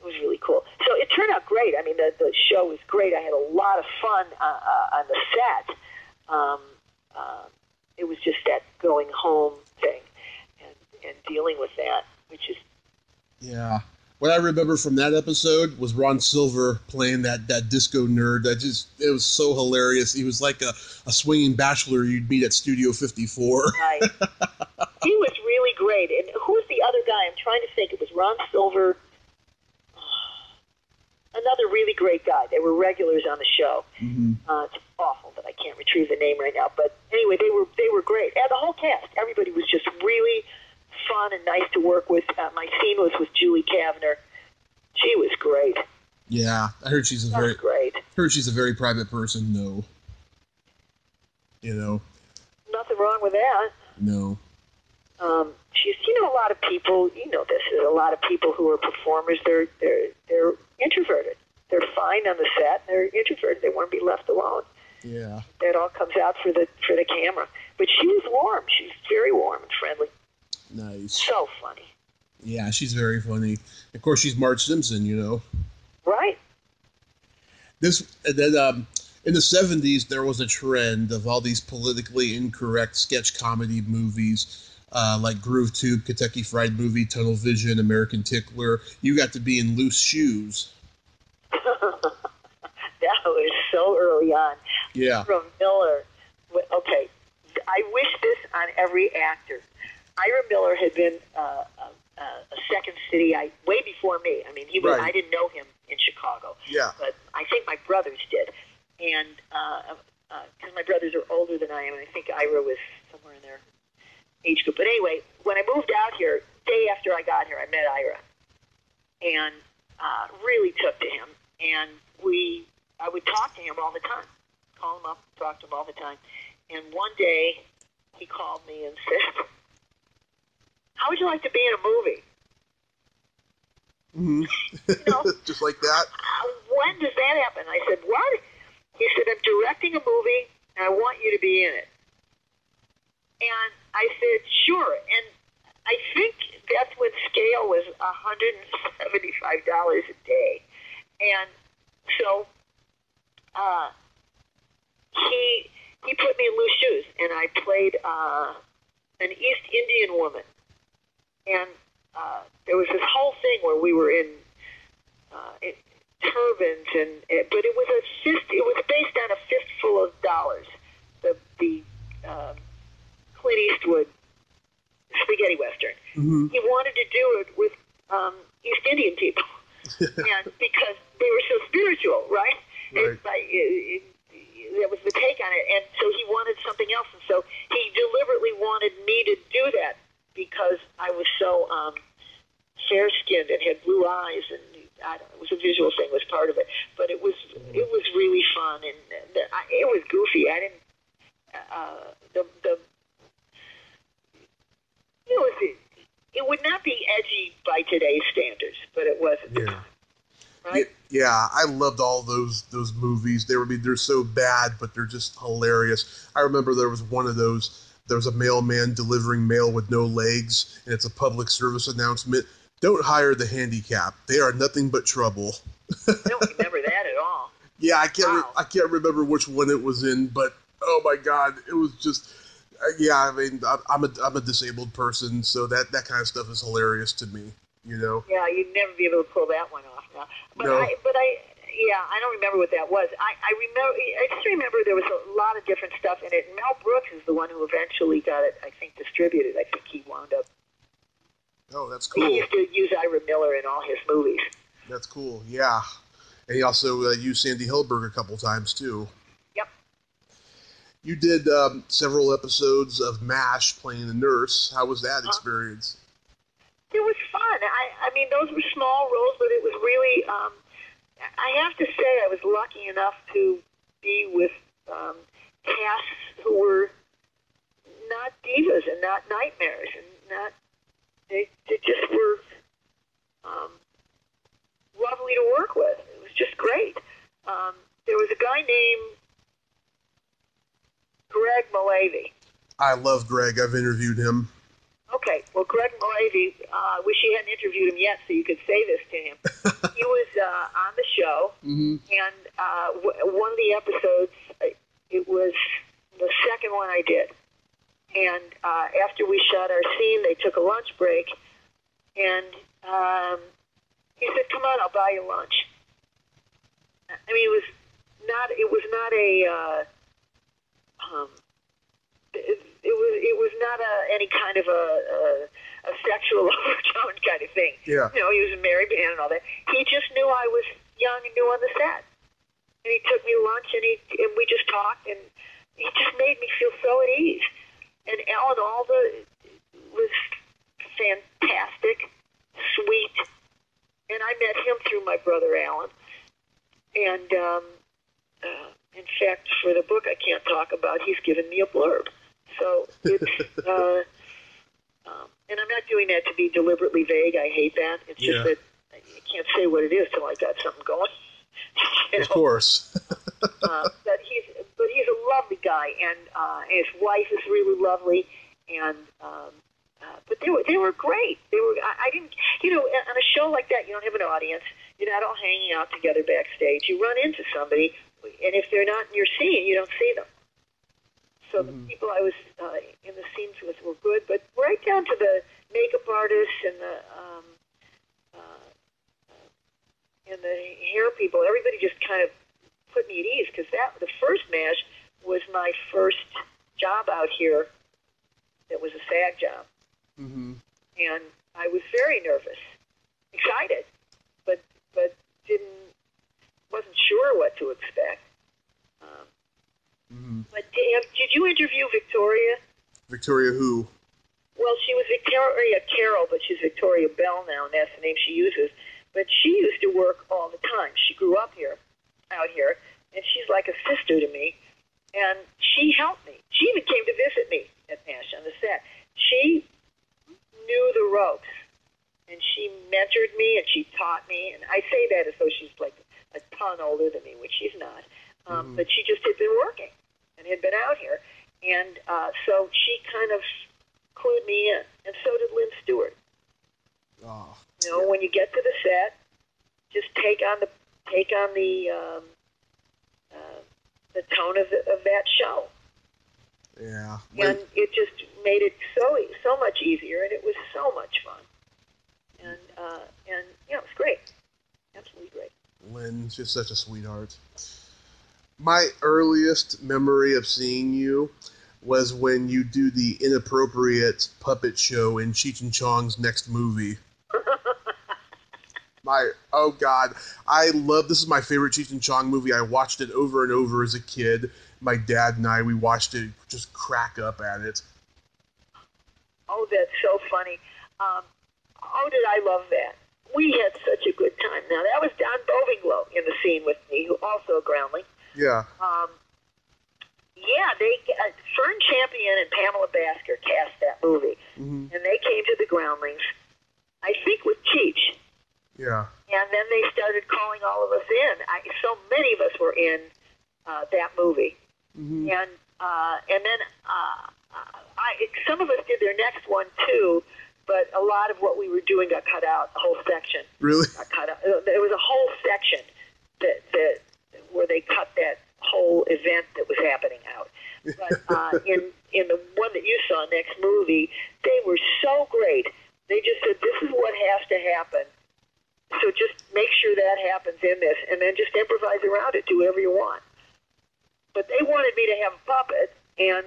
It was really cool. So it turned out great. I mean, the show was great. I had a lot of fun on the set. It was just that going home thing and dealing with that, which is... Yeah. What I remember from that episode was Ron Silver playing that disco nerd. It was so hilarious. He was like a swinging bachelor you'd meet at Studio 54. Right. He was really great. And who's the other guy? I'm trying to think. It was Ron Silver... Another really great guy. They were regulars on the show. It's awful that I can't retrieve the name right now. But anyway, they were great. And the whole cast, everybody was just really fun and nice to work with. My scene was with Julie Kavner. She was great. Yeah, I heard she's a very private person. No, nothing wrong with that. No. She's, a lot of people, there's a lot of people who are performers, they're introverted. They're fine on the set, they're introverted. They want to be left alone. Yeah. That all comes out for the camera. But she was warm. She's very warm and friendly. Nice. So funny. Yeah, she's very funny. Of course, she's Marge Simpson, Right. In the 70s, there was a trend of all these politically incorrect sketch comedy movies, like Groove Tube, Kentucky Fried Movie, Tunnel Vision, American Tickler. You got to be in Loose Shoes. That was so early on. Yeah. From Miller. Okay, I wish this on every actor. Ira Miller had been a Second City way before me. I mean, he was. Right. I didn't know him in Chicago. Yeah. But I think my brothers did, and because my brothers are older than I am, and I think Ira was somewhere in their age group. But anyway, when I moved out here, day after I got here, I met Ira, and really took to him. And I would talk to him all the time, call him up, talk to him all the time. And one day, he called me and said, "How would you like to be in a movie?" Just like that. When does that happen? I said, "What?" He said, "I'm directing a movie, and I want you to be in it." And I said, "Sure." And I think that's when scale was $175 a day. And so he put me in Loose Shoes, and I played an East Indian woman. And there was this whole thing where we were in turbans, but it was based on a fistful of dollars. The Clint Eastwood spaghetti western. Mm-hmm. He wanted to do it with East Indian people, and because they were so spiritual, right? Right. That was the take on it, and so he wanted something else, and so he deliberately wanted me to do that because I was so fair-skinned and had blue eyes, and it was a visual thing was part of it, but it was really fun, and it was goofy. I didn't it would not be edgy by today's standards, but it wasn't. Yeah. Right? Yeah, I loved all those movies. They're so bad, but they're just hilarious. I remember there was one of those. There was a mailman delivering mail with no legs, and it's a public service announcement. Don't hire the handicapped. They are nothing but trouble. I don't remember that at all. Yeah, I can't remember which one it was in, but oh my God, it was just. Yeah, I mean, I'm a disabled person, so that kind of stuff is hilarious to me. Yeah, you'd never be able to pull that one off now. But no. I don't remember what that was. I just remember there was a lot of different stuff in it. Mel Brooks is the one who eventually got it, I think, distributed. I think he wound up. Oh, that's cool. He used to use Ira Miller in all his movies. That's cool. Yeah, and he also used Sandy Hillberg a couple times too. Yep. You did several episodes of MASH playing the nurse. How was that experience? It was fun. I mean, those were small roles, but it was really. I have to say, I was lucky enough to be with casts who were not divas and not nightmares, and not. They just were lovely to work with. It was just great. There was a guy named Greg Malavy. I love Greg. I've interviewed him. Okay, well, Greg Malavy, I wish you hadn't interviewed him yet so you could say this to him. He was on the show, and one of the episodes, it was the second one I did. And after we shot our scene, they took a lunch break, and he said, "Come on, I'll buy you lunch." I mean, it was not any kind of a sexual overtone kind of thing. Yeah. You know, he was a married man and all that. He just knew I was young and new on the set, and he took me to lunch, and we just talked, and he just made me feel so at ease. And Alan Alda was fantastic, sweet, and I met him through my brother Alan. And in fact, for the book I can't talk about, he's given me a blurb. So it's, and I'm not doing that to be deliberately vague. I hate that. It's just that I can't say what it is till I got something going. Of course. But he's a lovely guy, and his wife is really lovely, and but they were great. I didn't, on a show like that, you don't have an audience. You're not all hanging out together backstage. You run into somebody, and if they're not in your scene, you don't see them. So the people I was in the scenes with were good, but right down to the makeup artists and the hair people, everybody just kind of put me at ease, because the first MASH was my first job out here that was a SAG job. Mm-hmm. And I was very nervous, excited, but wasn't sure what to expect. But did you interview Victoria? Victoria who? Well, she was Victoria Carroll, but she's Victoria Bell now, and that's the name she uses. But she used to work all the time. She grew up out here, and she's like a sister to me. And she helped me. She even came to visit me at MASH on the set. She knew the ropes, and she mentored me, and she taught me. And I say that as though she's like a ton older than me, which she's not. But she just had been working and had been out here. And so she kind of clued me in, and so did Lynn Stewart. Oh, when you get to the set, just take on the tone of that show. Yeah. And it just made it so much easier, and it was so much fun. And it was great. Absolutely great. Lynn's just such a sweetheart. My earliest memory of seeing you was when you do the inappropriate puppet show in Cheech and Chong's next movie. Oh God, this is my favorite Cheech and Chong movie. I watched it over and over as a kid. My dad and we watched it, just crack up at it. Oh, that's so funny. Did I love that. We had such a good time. Now, that was Don Bovinglow in the scene with me, who also a groundling. Yeah. Fern Champion and Pamela Basker cast that movie, and they came to the groundlings, I think with Cheech. Yeah. And then they started calling all of us in. So many of us were in that movie. Mm-hmm. And then some of us did their next one too, but a lot of what we were doing got cut out. The whole section. Really? Got cut out. There was a whole section that where they cut that whole event that was happening out. But in the one that you saw, next movie, they were so great. They just said, "This is what has to happen. So just make sure that happens in this, and then just improvise around it. Do whatever you want." But they wanted me to have a puppet, and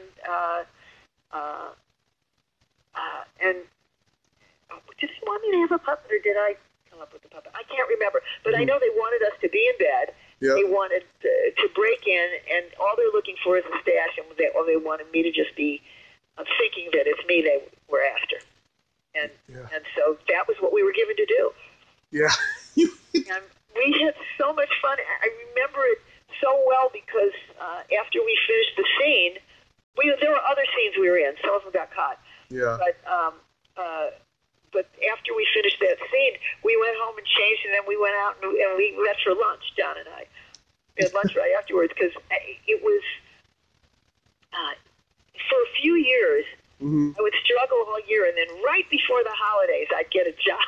did they want me to have a puppet, or did I? come up with the puppet? I can't remember, but I know they wanted us to be in bed. Yep. They wanted to break in, and all they're looking for is a stash, and they wanted me to just be thinking that it's me they were after. And so that was what we were given to do. Yeah. And we had so much fun. I remember it so well because after we finished the scene, there were other scenes we were in. Some of them got caught. Yeah. But after we finished that scene, we went home and changed, and then we went out and we went for lunch, John and I. We had lunch right afterwards because it was, for a few years, I would struggle all year, and then right before the holidays, I'd get a job.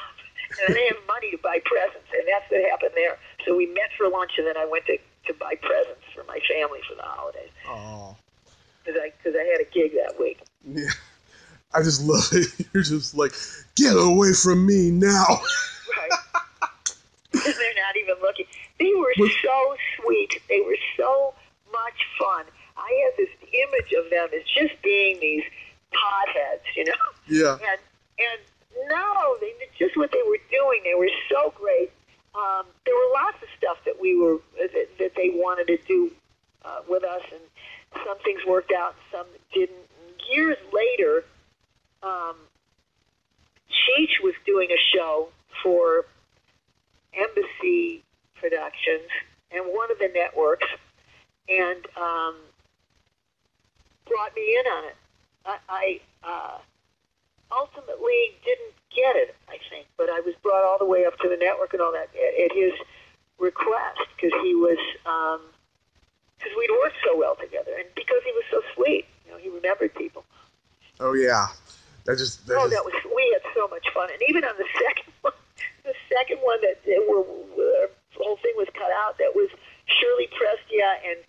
And I didn't have money to buy presents, and that's what happened there. So we met for lunch, and then I went to buy presents for my family for the holidays. Oh. Because I had a gig that week. Yeah. I just love it. You're just like, get away from me now. Right. They're not even looking. They were so sweet. They were so much fun. I had this image of them as just being these potheads, you know? Yeah. And no, just what they were doing. They were so great. There were lots of stuff that that they wanted to do with us, and some things worked out, and some didn't. Years later, Cheech was doing a show for Embassy Productions and one of the networks, and brought me in on it. I ultimately didn't get it, I think, but I was brought all the way up to the network and all that at his request because because we'd worked so well together, and because he was so sweet. You know, he remembered people. Oh yeah, we had so much fun, and even on the second one that the whole thing was cut out. That was Shirley Prestia and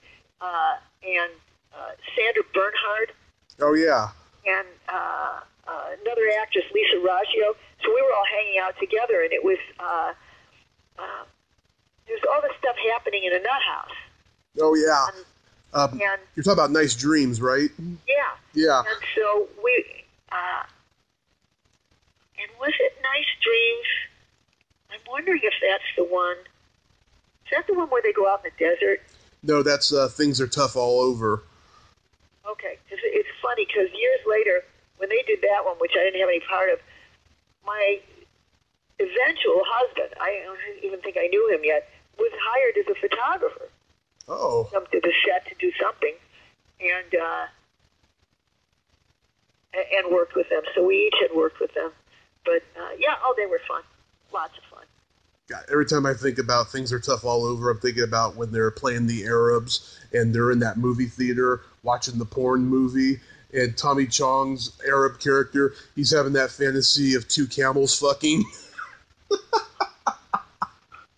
Sandra Bernhard. Oh yeah. And another actress, Lisa Raggio. So we were all hanging out together, and it was there's all this stuff happening in a nut house. Oh yeah. And you're talking about Nice Dreams, right? Yeah. Yeah. And so we and was it Nice Dreams? I'm wondering if that's the one. Is that the one where they go out in the desert? No, that's Things Are Tough All Over. Okay, because it's funny because years later, when they did that one, which I didn't have any part of, my eventual husband, I don't even think I knew him yet, was hired as a photographer. Oh. Come to the set to do something, and worked with them. So we each had worked with them. But they were fun. Lots of fun. God, every time I think about Things Are Tough All Over, I'm thinking about when they're playing the Arabs and they're in that movie theater watching the porn movie, and Tommy Chong's Arab character, he's having that fantasy of two camels fucking.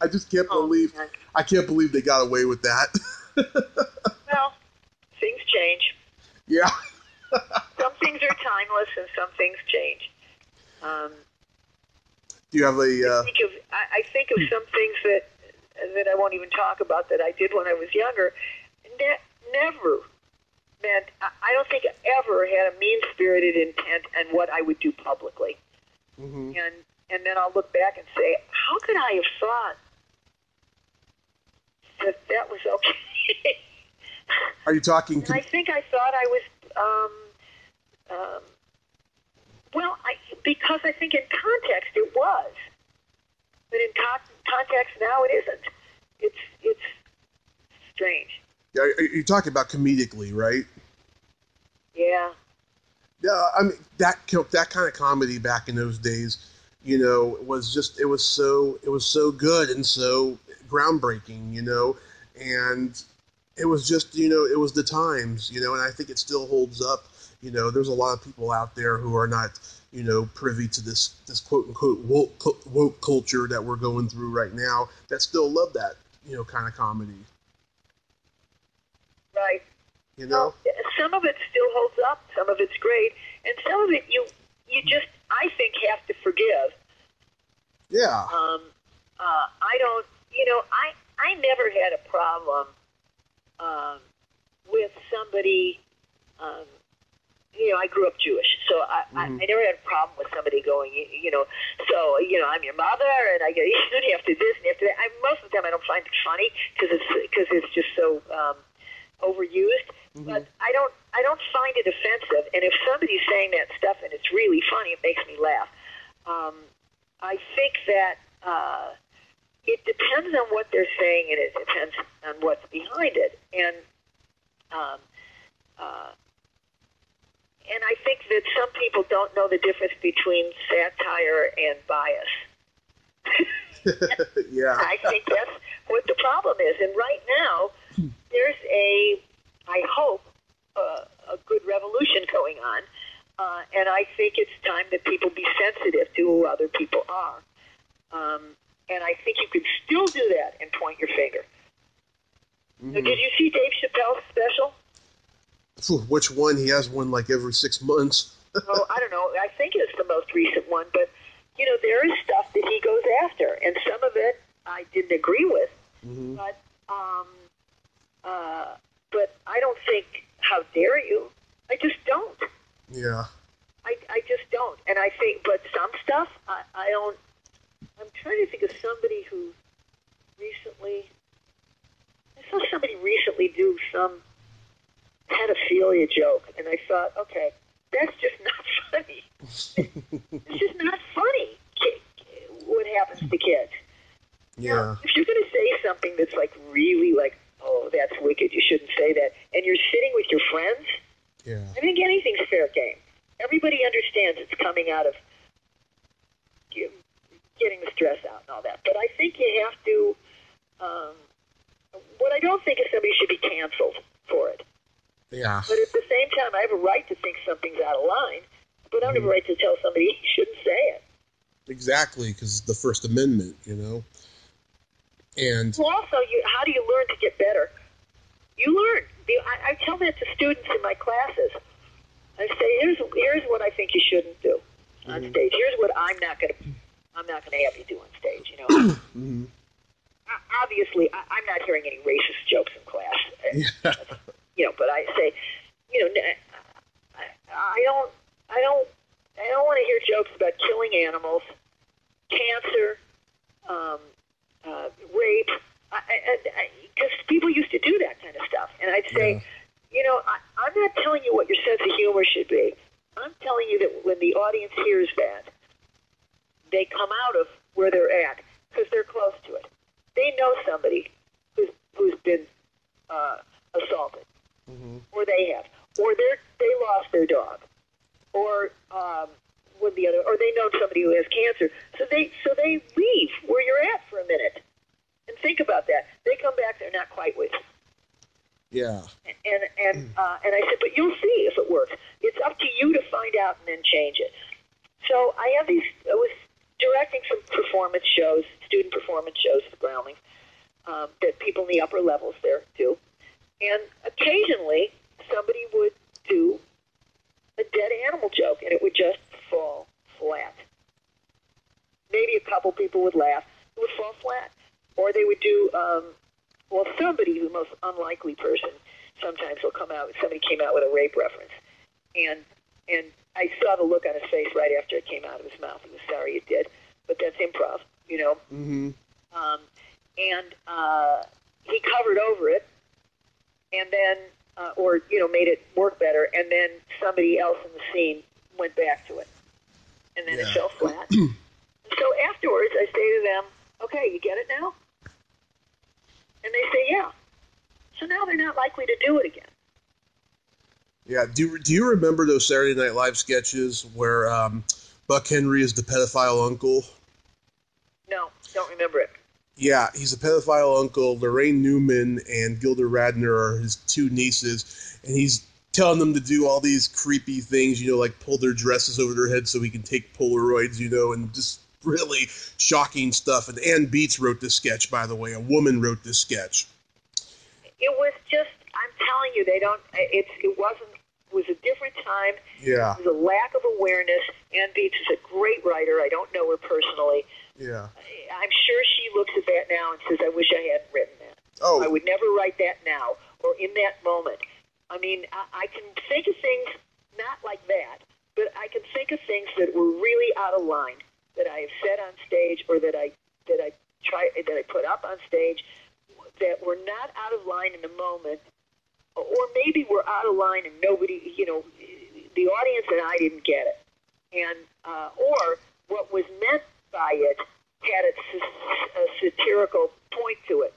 I just can't believe they got away with that. Well, things change. Yeah. Some things are timeless, and some things change. Do you have a? I think of some things that I won't even talk about that I did when I was younger. Never meant. I don't think I ever had a mean-spirited intent on what I would do publicly. Mm-hmm. And then I'll look back and say, how could I have thought that was okay? Are you talking? And I think I thought I was. Because I think in context it was, but in context now it isn't. It's strange. Yeah, you're talking about comedically, right? Yeah. Yeah, I mean that kind of comedy back in those days, you know, was so good and so groundbreaking, you know, and it was just, you know, it was the times, you know, and I think it still holds up. You know, there's a lot of people out there who are not, you know, privy to this quote unquote woke culture that we're going through right now that still love that, you know, kind of comedy. Right. You know? Well, some of it still holds up, some of it's great, and some of it you just, I think, have to forgive. Yeah. I don't, you know, I never had a problem with somebody I grew up Jewish, so I never had a problem with somebody going, I'm your mother, and I go, you have to this and you have to that. Most of the time I don't find it funny because it's just so overused. Mm-hmm. But I don't find it offensive, and if somebody's saying that stuff and it's really funny, it makes me laugh. I think that it depends on what they're saying, and it depends on what's behind it, and I think that some people don't know the difference between satire and bias. Yeah. I think that's what the problem is. And right now, there's I hope, a good revolution going on. And I think it's time that people be sensitive to who other people are. And I think you can still do that and point your finger. Mm-hmm. Now, did you see Dave Chappelle's special? Which one? He has one like every 6 months. Oh, I don't know. I think it's the most recent one, but there is stuff that he goes after, and some of it I didn't agree with. Mm-hmm. But I don't think, how dare you? I just don't. Yeah. I just don't, and I think, but some stuff I don't. I'm trying to think of somebody who I saw somebody recently do some pedophilia joke, and I thought, okay, that's just not funny. It's just not funny what happens to kids. Yeah. Now, if you're going to say something that's like really like, oh, that's wicked, you shouldn't say that, and you're sitting with your friends, yeah, I think anything's fair game. Everybody understands it's coming out of getting the stress out and all that. But I think you have to, what I don't think is somebody should be canceled for it. Yeah. But at the same time, I have a right to think something's out of line, but I don't have a right to tell somebody he shouldn't say it. Exactly, because the First Amendment, And well, also, how do you learn to get better? You learn. I tell that to students in my classes. I say, here's what I think you shouldn't do on stage. Here's what I'm not going to have you do on stage. Mm-hmm. Obviously, I'm not hearing any racist jokes in class. Yeah. But I say, I don't want to hear jokes about killing animals, cancer, rape, because people used to do that kind of stuff. And I'd say, I'm not telling you what your sense of humor should be. I'm telling you that when the audience hears that, they come out of where they're at because they're close to it. They know somebody who's been assaulted, or they have, or they lost their dog, or with the other, or they know somebody who has cancer. So they leave where you're at for a minute and think about that. They come back, they're not quite with you. Yeah. And I said, but you'll see if it works. It's up to you to find out and then change it. So I was directing some performance shows, student performance shows for Groundling, that people in the upper levels there do. And occasionally somebody would do a dead animal joke, and it would just fall flat. Maybe a couple people would laugh. It would fall flat. Or they would do, somebody, the most unlikely person, sometimes will come out, somebody came out with a rape reference. And I saw the look on his face right after it came out of his mouth. He was sorry it did, but that's improv, Mm-hmm. He covered over it, and then, made it work better, and then somebody else in the scene went back to it. And then it fell flat. So afterwards, I say to them, okay, you get it now? And they say, yeah. So now they're not likely to do it again. Yeah. Do you remember those Saturday Night Live sketches where Buck Henry is the pedophile uncle? No, don't remember it. Yeah, he's a pedophile uncle. Lorraine Newman and Gilda Radner are his two nieces, and he's telling them to do all these creepy things, like pull their dresses over their heads so he can take Polaroids, and just really shocking stuff. And Ann Beats wrote this sketch, by the way. A woman wrote this sketch. It was just, I'm telling you, it was a different time. Yeah. It was a lack of awareness. Ann Beats is a great writer. I don't know her personally. Yeah. I'm sure she looks at that now and says, I wish I hadn't written that. Oh. I would never write that now or in that moment. I mean, I can think of things not like that, but I can think of things that were really out of line that I have said on stage or that I put up on stage that were not out of line in the moment, or maybe were out of line and nobody, the audience and I didn't get it, and or what was meant by it had a satirical point to it.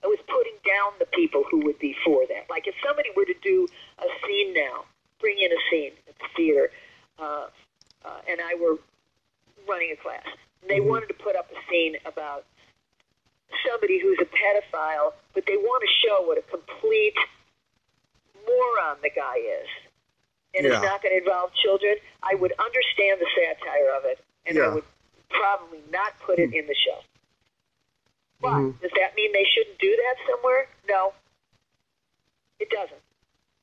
I was putting down the people who would be for that. Like if somebody were to do a scene now, bring in a scene at the theater, and I were running a class, and they wanted to put up a scene about somebody who's a pedophile, but they want to show what a complete moron the guy is. And it's not going to involve children. I would understand the satire of it, and I would probably not put it in the show. But does that mean they shouldn't do that somewhere? No, it doesn't.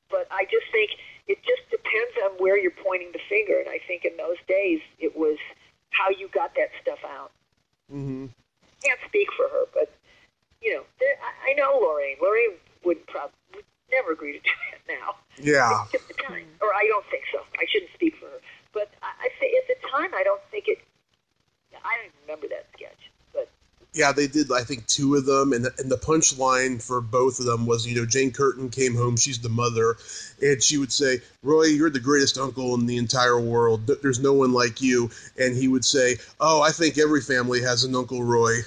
But I just think it just depends on where you're pointing the finger. And I think in those days it was how you got that stuff out. Mm-hmm. Can't speak for her, but I know Lorraine. Lorraine would never agree to do it now. Yeah. At the time, or I don't think so. I shouldn't speak for her. But I say at the time, I don't think it. I don't even remember that sketch. But yeah, they did. I think 2 of them, and the punchline for both of them was, Jane Curtin came home. She's the mother, and she would say, "Roy, you're the greatest uncle in the entire world. There's no one like you." And he would say, "Oh, I think every family has an Uncle Roy."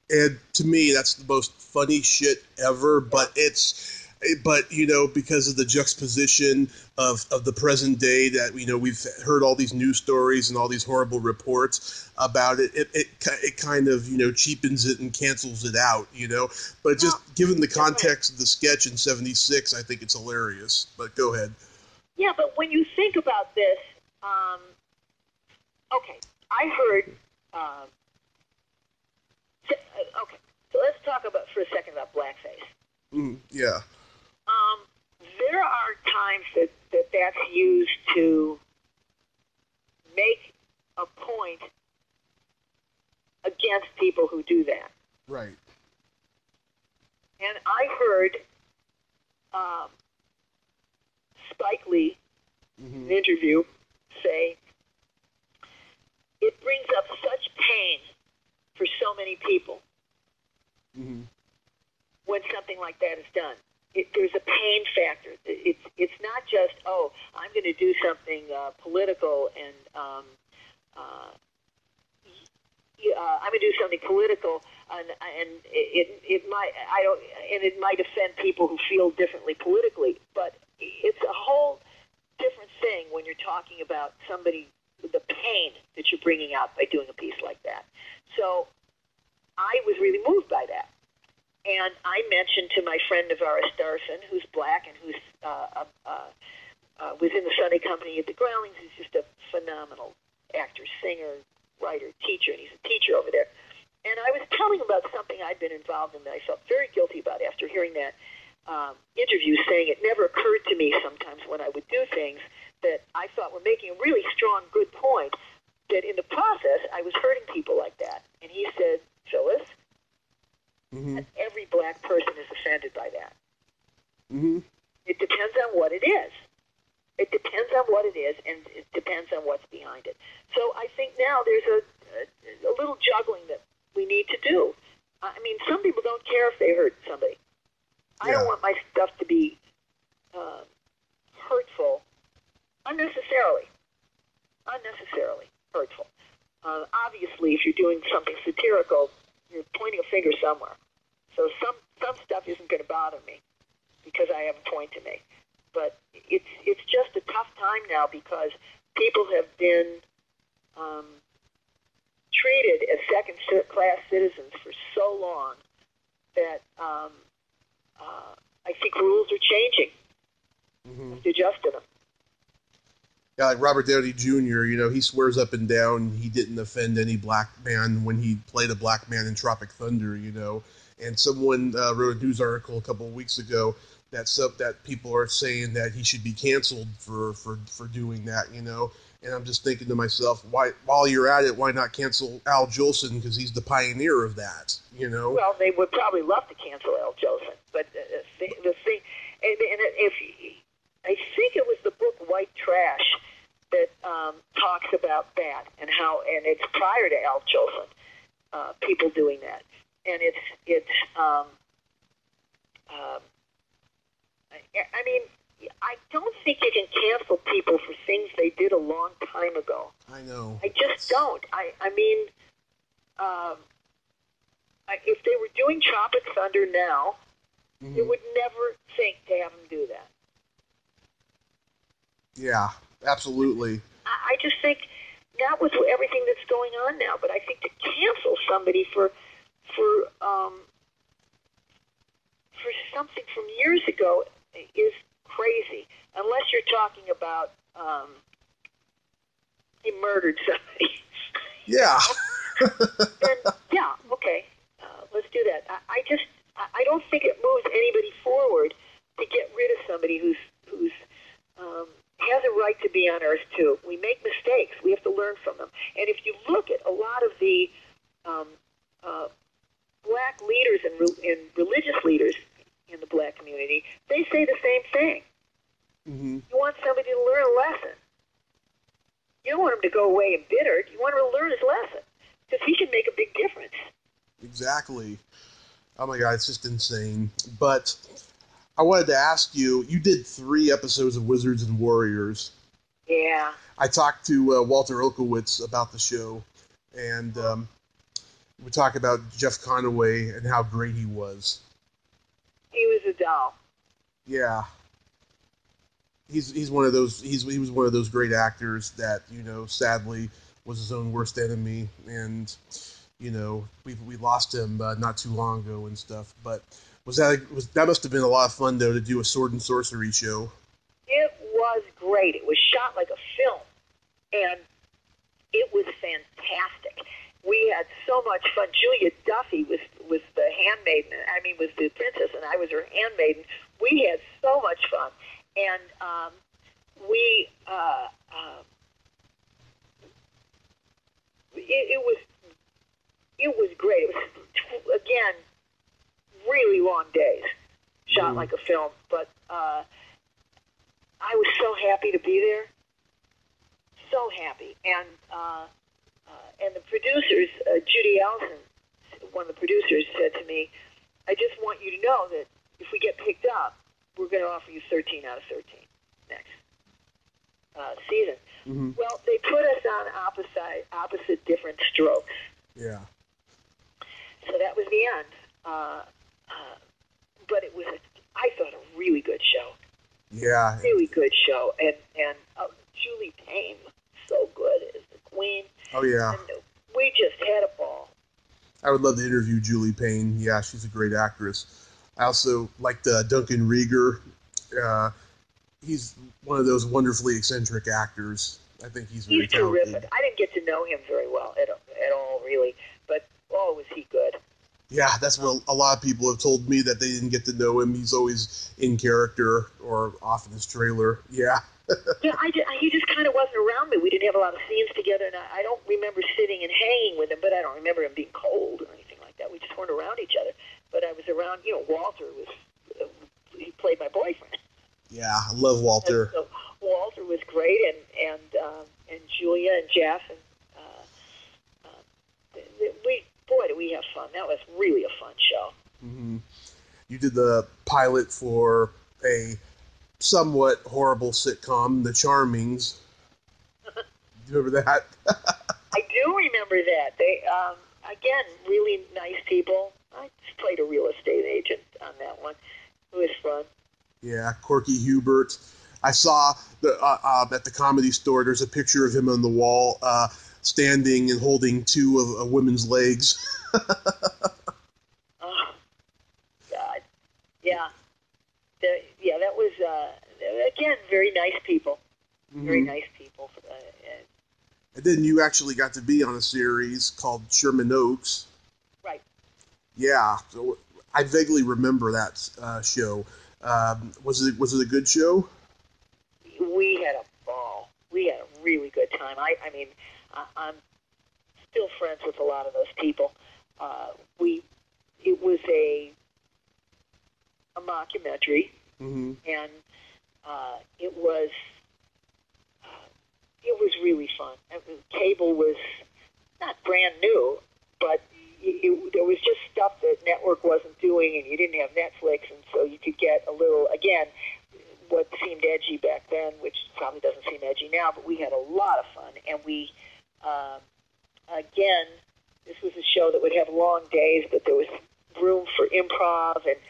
And to me, that's the most funny shit ever. But because of the juxtaposition of the present day that, we've heard all these news stories and all these horrible reports about it, it kind of, cheapens it and cancels it out, But just given the context of the sketch in '76, I think it's hilarious. But go ahead. Yeah, but when you think about this, okay, I heard... okay, so let's talk for a second about blackface. Yeah. There are times that's used to make a point against people who do that. Right. And I heard Spike Lee, in an interview, say, it brings up such pain for so many people when something like that is done. There's a pain factor. It's not just, I'm going to do something political and I'm going to do something political and it might offend people who feel differently politically, but it's a whole different thing when you're talking about somebody, the pain that you're bringing out by doing a piece like that. So I was really moved by that. And I mentioned to my friend Navaris Darson, who's black and who's was in the Sunday Company at the Groundlings. He's just a phenomenal actor, singer, writer, teacher, and he's a teacher over there. And I was telling him about something I'd been involved in that I felt very guilty about after hearing that interview, saying it never occurred to me sometimes when I would do things that I thought were making a really strong, good point, that in the process I was hurting people like that. And he said, Phyllis, every black person is offended by that. It depends on what it is. It depends on what it is, and it depends on what's behind it. So I think now there's a little juggling that we need to do. I mean, some people don't care if they hurt somebody. I don't want my stuff to be hurtful unnecessarily hurtful. Obviously, if you're doing something satirical, you're pointing a finger somewhere. So some stuff isn't going to bother me because I have a point to make. But it's just a tough time now because people have been treated as second-class citizens for so long that I think rules are changing. They're adjusting them. Yeah, like Robert Downey Jr., he swears up and down he didn't offend any black man when he played a black man in Tropic Thunder, And someone wrote a news article a couple of weeks ago that people are saying that he should be canceled for doing that, And I'm just thinking to myself, while you're at it, why not cancel Al Jolson, because he's the pioneer of that, Well, they would probably love to cancel Al Jolson, but the thing, and if I think it was the book White Trash that talks about that and how, and it's prior to Al Jolson, people doing that, and it's I mean, I don't think you can cancel people for things they did a long time ago. I know. I just don't. I mean, if they were doing Tropic Thunder now, they would never think to have them do that. Yeah, absolutely. I just think, not with everything that's going on now, but I think to cancel somebody for something from years ago is crazy, unless you're talking about he murdered somebody. Yeah. Then, yeah, okay, let's do that. I don't think it moves anybody forward to get rid of somebody who's has a right to be on Earth too. We make mistakes. We have to learn from them. And if you look at a lot of the black leaders and religious leaders in the black community, they say the same thing. Mm-hmm. You want somebody to learn a lesson. You don't want him to go away embittered. You want him to learn his lesson, because he can make a big difference. Exactly. Oh my God, it's just insane. But I wanted to ask you, you did 3 episodes of Wizards and Warriors. Yeah. I talked to Walter Okowitz about the show, and we talked about Jeff Conaway and how great he was. He was a doll. Yeah. He's one of those he was one of those great actors that, you know, sadly was his own worst enemy, and you know, we lost him not too long ago and stuff. But that must have been a lot of fun though, to do a sword and sorcery show. It was great. It was shot like a film, and it was fantastic. We had so much fun. Julia Duffy was the handmaiden. I mean, was the princess, and I was her handmaiden. We had so much fun, and it was great. It was, again, really long days, shot like a film. But I was so happy to be there, so happy. And the producers, Judy Allison, one of the producers, said to me, "I just want you to know that if we get picked up, we're going to offer you 13 out of 13 next season." Mm-hmm. Well, they put us on opposite different strokes. Yeah. So that was the end. But it was, I thought, a really good show. Yeah. Really good show. And Julie Payne, so good as the queen. Oh, yeah. And we just had a ball. I would love to interview Julie Payne. Yeah, she's a great actress. I also liked Duncan Rieger. He's one of those wonderfully eccentric actors. I think he's very talented. Terrific. I didn't get to know him very well at all, really. But, was he good. Yeah, that's what a lot of people have told me, that they didn't get to know him. He's always in character or off in his trailer. Yeah. Yeah, he just kind of wasn't around me. We didn't have a lot of scenes together, and I don't remember sitting and hanging with him, but I don't remember him being cold or anything like that. We just weren't around each other. But I was around, Walter he played my boyfriend. Yeah, I love Walter. And so Walter was great, and Julia and Jeff, and did we have fun. That was really a fun show. Mm-hmm. You did the pilot for a somewhat horrible sitcom, The Charmings. Do you remember that? I do remember that. They, again, really nice people. I just played a real estate agent on that one. It was fun. Yeah, Corky Hubert. I saw at the Comedy Store, there's a picture of him on the wall, standing and holding 2 of a women's legs. Oh, God. Yeah. That was, again, very nice people. Mm-hmm. Very nice people. And then you actually got to be on a series called Sherman Oaks. Right. Yeah. So I vaguely remember that show. Was it a good show? We had a ball. We had a really good time. I mean, I'm still friends with a lot of those people. It was a mockumentary, mm-hmm. and it was really fun. I mean, cable was not brand new, but there was just stuff that network wasn't doing, and you didn't have Netflix, and so you could get a little, again, what seemed edgy back then, which probably doesn't seem edgy now, but we had a lot of fun, and we, again, this was a show that would have long days, but there was room for improv, and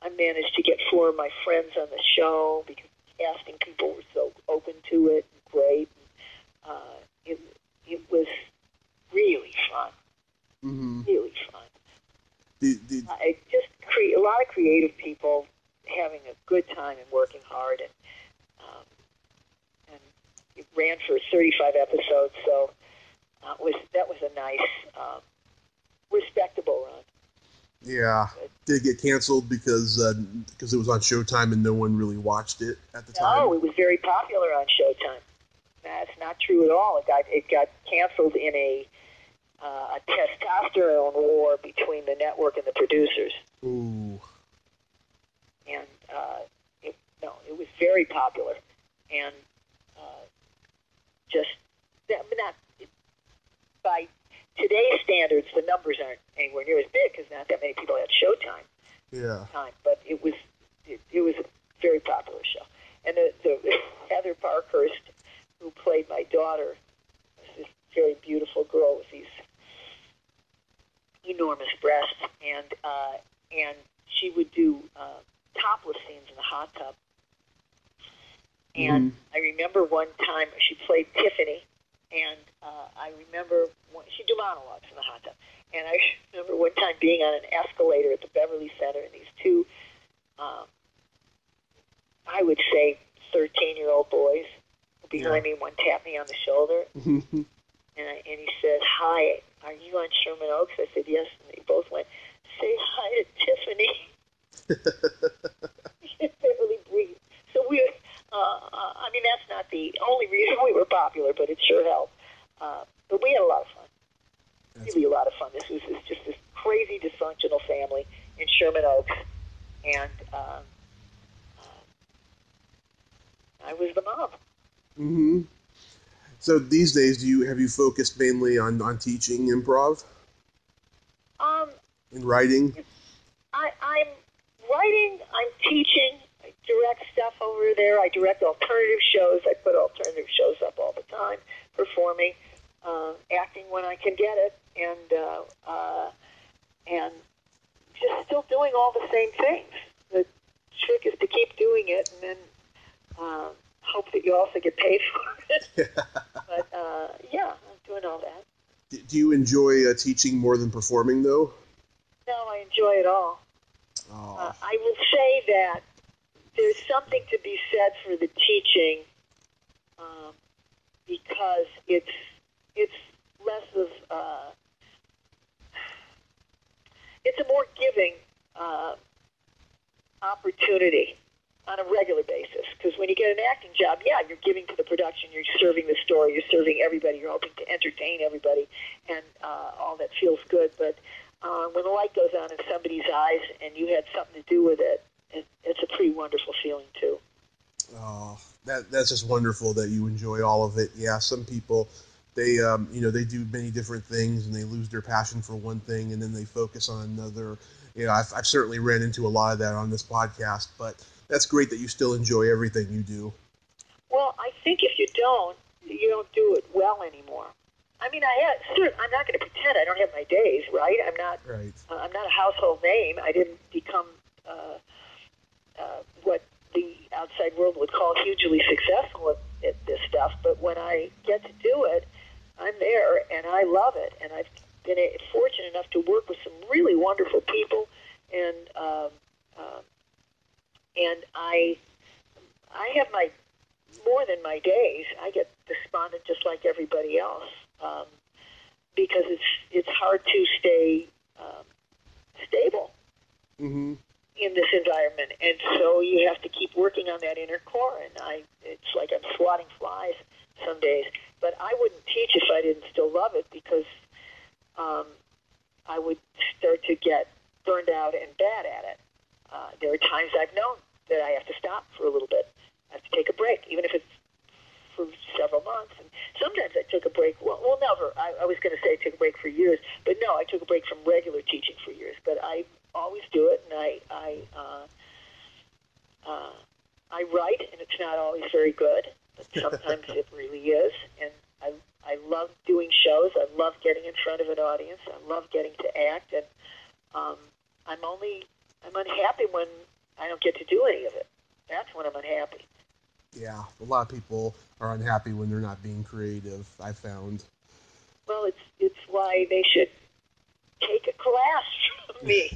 I managed to get 4 of my friends on the show because casting people were so open to it, and great. It was really fun. Mm-hmm. Really fun. It just a lot of creative people having a good time and working hard, and it ran for 35 episodes, so that was a nice, respectable run. Yeah. Did it get canceled because it was on Showtime and no one really watched it at the time? No, it was very popular on Showtime. That's not true at all. It got canceled in a testosterone war between the network and the producers. Ooh. And it was very popular, and not by today's standards, the numbers aren't anywhere near as big because not that many people had Showtime. Yeah. But it was a very popular show, and the Heather Parkhurst, who played my daughter, was this very beautiful girl with these enormous breasts, and she would do topless scenes in the hot tub. And I remember one time she played Tiffany, and I remember she'd do monologues in the hot tub. And I remember one time being on an escalator at the Beverly Center, and these 2, I would say, 13-year-old boys behind me. One tapped me on the shoulder, and he said, "Hi, are you on Sherman Oaks?" I said, "Yes." And they both went, "Say hi to Tiffany." You could barely breathe. So I mean, that's not the only reason we were popular, but it sure helped. But we had a lot of fun. Really a lot of fun. This was just this crazy dysfunctional family in Sherman Oaks, and I was the mom. Mm-hmm. So these days, have you focused mainly on teaching improv? In writing? I'm writing, I'm teaching, I direct stuff over there, I direct alternative shows, I put alternative shows up all the time, performing, acting when I can get it, and just still doing all the same things. The trick is to keep doing it, and then hope that you also get paid for it. But I'm doing all that. Do you enjoy teaching more than performing, though? No, I enjoy it all. Oh. I will say that there's something to be said for the teaching because it's less of it's a more giving opportunity on a regular basis. Because when you get an acting job, you're giving to the production, you're serving the story, you're serving everybody, you're hoping to entertain everybody, and all that feels good. But when the light goes on in somebody's eyes and you had something to do with it, it's a pretty wonderful feeling too. Oh, that's just wonderful that you enjoy all of it. Yeah, some people, they they do many different things and they lose their passion for one thing and then they focus on another. I've certainly ran into a lot of that on this podcast, but that's great that you still enjoy everything you do. Well, I think if you don't do it well anymore. I mean, I'm not going to pretend I don't have my days, right? I'm not a household name. I didn't become what the outside world would call hugely successful at this stuff. But when I get to do it, I'm there, and I love it. And I've been fortunate enough to work with some really wonderful people, and I have more than my days. I get despondent just like everybody else. Because it's hard to stay stable in this environment, and so you have to keep working on that inner core. And it's like I'm swatting flies some days, but I wouldn't teach if I didn't still love it, because I would start to get burned out and bad at it. There are times I've known that I have to stop always do it, and I write, and it's not always very good, but sometimes it really is. And I love doing shows. I love getting in front of an audience. I love getting to act, and I'm unhappy when I don't get to do any of it. That's when I'm unhappy. Yeah, a lot of people are unhappy when they're not being creative, I found. Well, it's why they should take a class from me.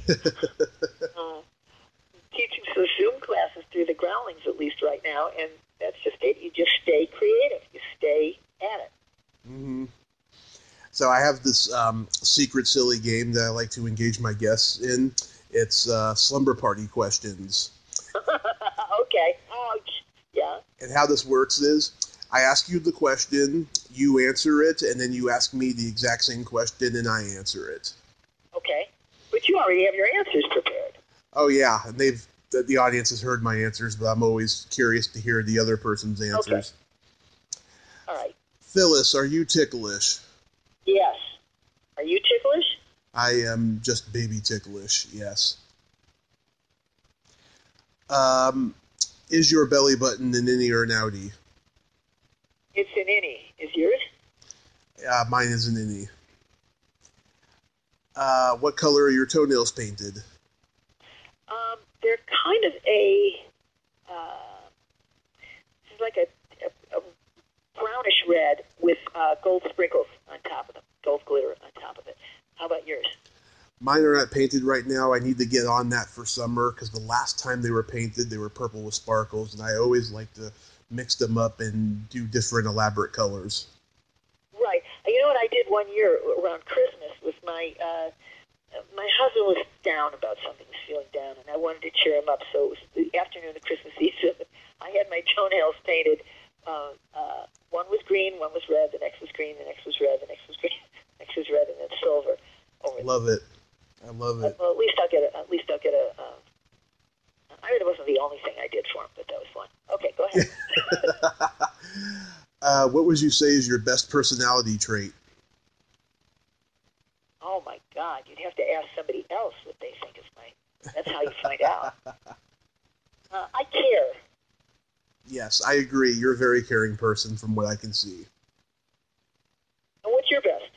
Teaching some Zoom classes through the Growlings, at least right now, and that's just it. You just stay creative. You stay at it. Mm-hmm. So I have this secret silly game that I like to engage my guests in. It's slumber party questions. Okay. Ouch. Yeah. And how this works is I ask you the question, you answer it, and then you ask me the exact same question, and I answer it. Okay. But you already have your answers prepared. Oh, yeah. And the audience has heard my answers, but I'm always curious to hear the other person's answers. Okay. All right. Phyllis, are you ticklish? Yes. Are you ticklish? I am just baby ticklish, yes. Is your belly button an innie or an outie? It's an innie. Is yours? Mine is an innie. What color are your toenails painted? They're kind of it's like a brownish red with gold sprinkles on top of them, gold glitter on top of it. How about yours? Mine are not painted right now. I need to get on that for summer because the last time they were painted, they were purple with sparkles, and I always like to mix them up and do different elaborate colors. Right. You know what I did one year around Christmas was my husband was down about something, was feeling down, and I wanted to cheer him up. So it was the afternoon of Christmas Eve. I had my toenails painted. One was green, one was red, the next was green, the next was red, the next was green, the next was red, and then silver. Love it. I love it. Well, at least I'll get a. I mean, it wasn't the only thing I did for him, but that was fun. Okay, go ahead. What would you say is your best personality trait? Oh my God! You'd have to ask somebody else what they think is my. That's how you find out. I care. Yes, I agree. You're a very caring person from what I can see. And what's your best?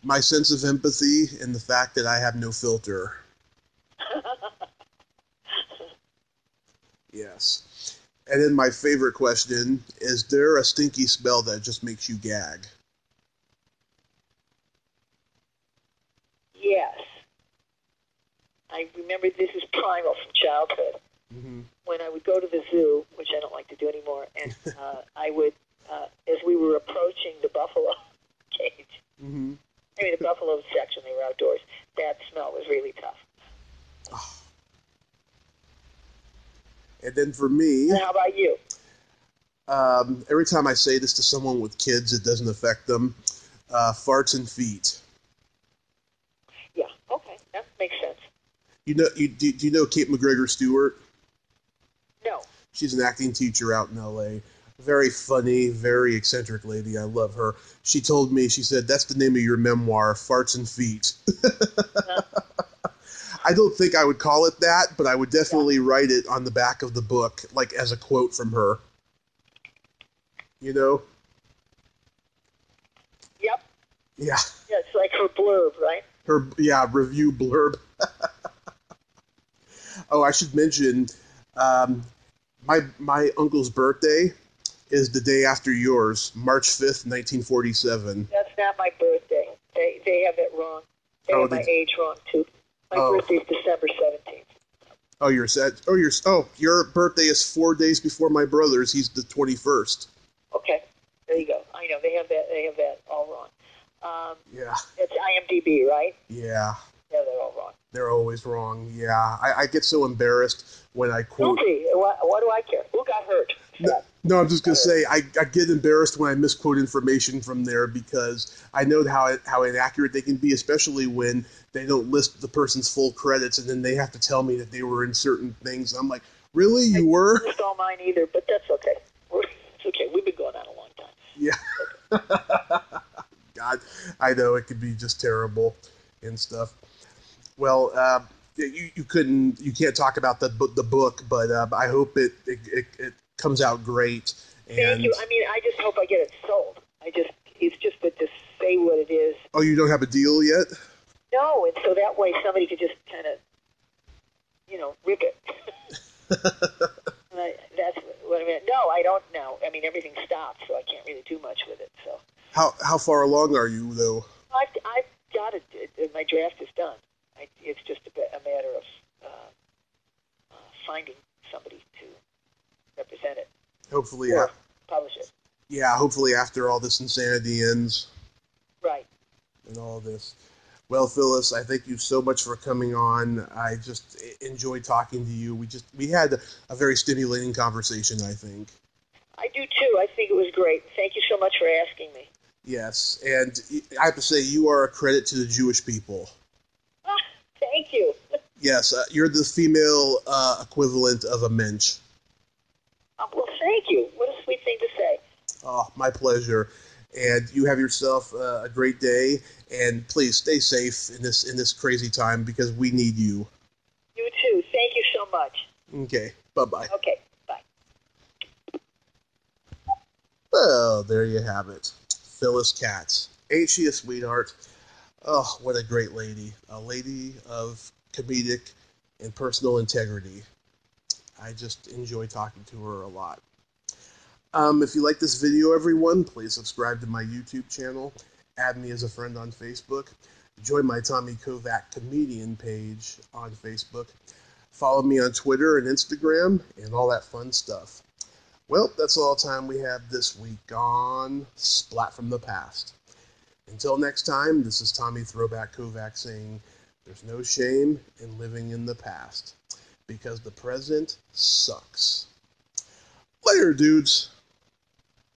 My sense of empathy and the fact that I have no filter. Yes. And then my favorite question, is there a stinky smell that just makes you gag? Yes. I remember this is primal from childhood. Mm-hmm. When I would go to the zoo, which I don't like to do anymore, and I would, as we were approaching the buffalo cage, mm-hmm. I mean the buffalo section, they were outdoors, that smell was really tough. Oh. And then for me... And how about you? Every time I say this to someone with kids, it doesn't affect them. Farts and feet. Yeah, okay, that makes sense. Do you know Kate McGregor Stewart? No. She's an acting teacher out in L.A. Very funny, very eccentric lady. I love her. She told me, she said, that's the name of your memoir, Farts and Feet. I don't think I would call it that, but I would definitely write it on the back of the book, like as a quote from her. You know? Yep. Yeah. Yeah, it's like her blurb, right? Her, review blurb. Oh, I should mention, my uncle's birthday is the day after yours, March 5th, 1947. That's not my birthday. They have it wrong. They have my age wrong, too. My birthday is December 17th. Oh, you're sad. Your birthday is 4 days before my brother's. He's the 21st. Okay. There you go. I know. They have that all wrong. Yeah. It's IMDb, right? Yeah. Yeah, they're all wrong. They're always wrong. Yeah. I get so embarrassed when I quote... Don't be. What do I care? Who got hurt? No, I'm just going to say, I get embarrassed when I misquote information from there because I know how inaccurate they can be, especially when they don't list the person's full credits and then they have to tell me that they were in certain things. I'm like, really? You were? I didn't list all mine either, but that's okay. It's okay. We've been going on a long time. Yeah. God, I know it could be just terrible and stuff. Well, you can't talk about the book, but I hope it comes out great. And thank you. I mean, I just hope I get it sold. It's just that to say what it is. Oh, you don't have a deal yet? No, and so that way somebody could just kind of, rip it. That's what I mean. No, I don't know. I mean, everything stopped, so I can't really do much with it. So how far along are you, though? I've got it. My draft is done. It's just a matter of finding somebody to represent it. Hopefully, or publish it. Yeah, hopefully after all this insanity ends. Right. And all this. Well, Phyllis, I thank you so much for coming on. I just enjoyed talking to you. We had a very stimulating conversation, I think. I do too. I think it was great. Thank you so much for asking me. Yes, and I have to say, you are a credit to the Jewish people. Thank you. Yes, you're the female equivalent of a mensch. Well, thank you. What a sweet thing to say. Oh, my pleasure. And you have yourself a great day. And please stay safe in this crazy time because we need you. You too. Thank you so much. Okay. Bye-bye. Okay. Bye. Well, there you have it. Phyllis Katz. Ain't she a sweetheart? Oh, what a great lady. A lady of comedic and personal integrity. I just enjoy talking to her a lot. If you like this video, everyone, please subscribe to my YouTube channel. Add me as a friend on Facebook. Join my Tommy Kovac comedian page on Facebook. Follow me on Twitter and Instagram and all that fun stuff. Well, that's all the time we have this week on Splat from the Past. Until next time, this is Tommy Throwback Kovac saying, there's no shame in living in the past, because the present sucks. Later, dudes.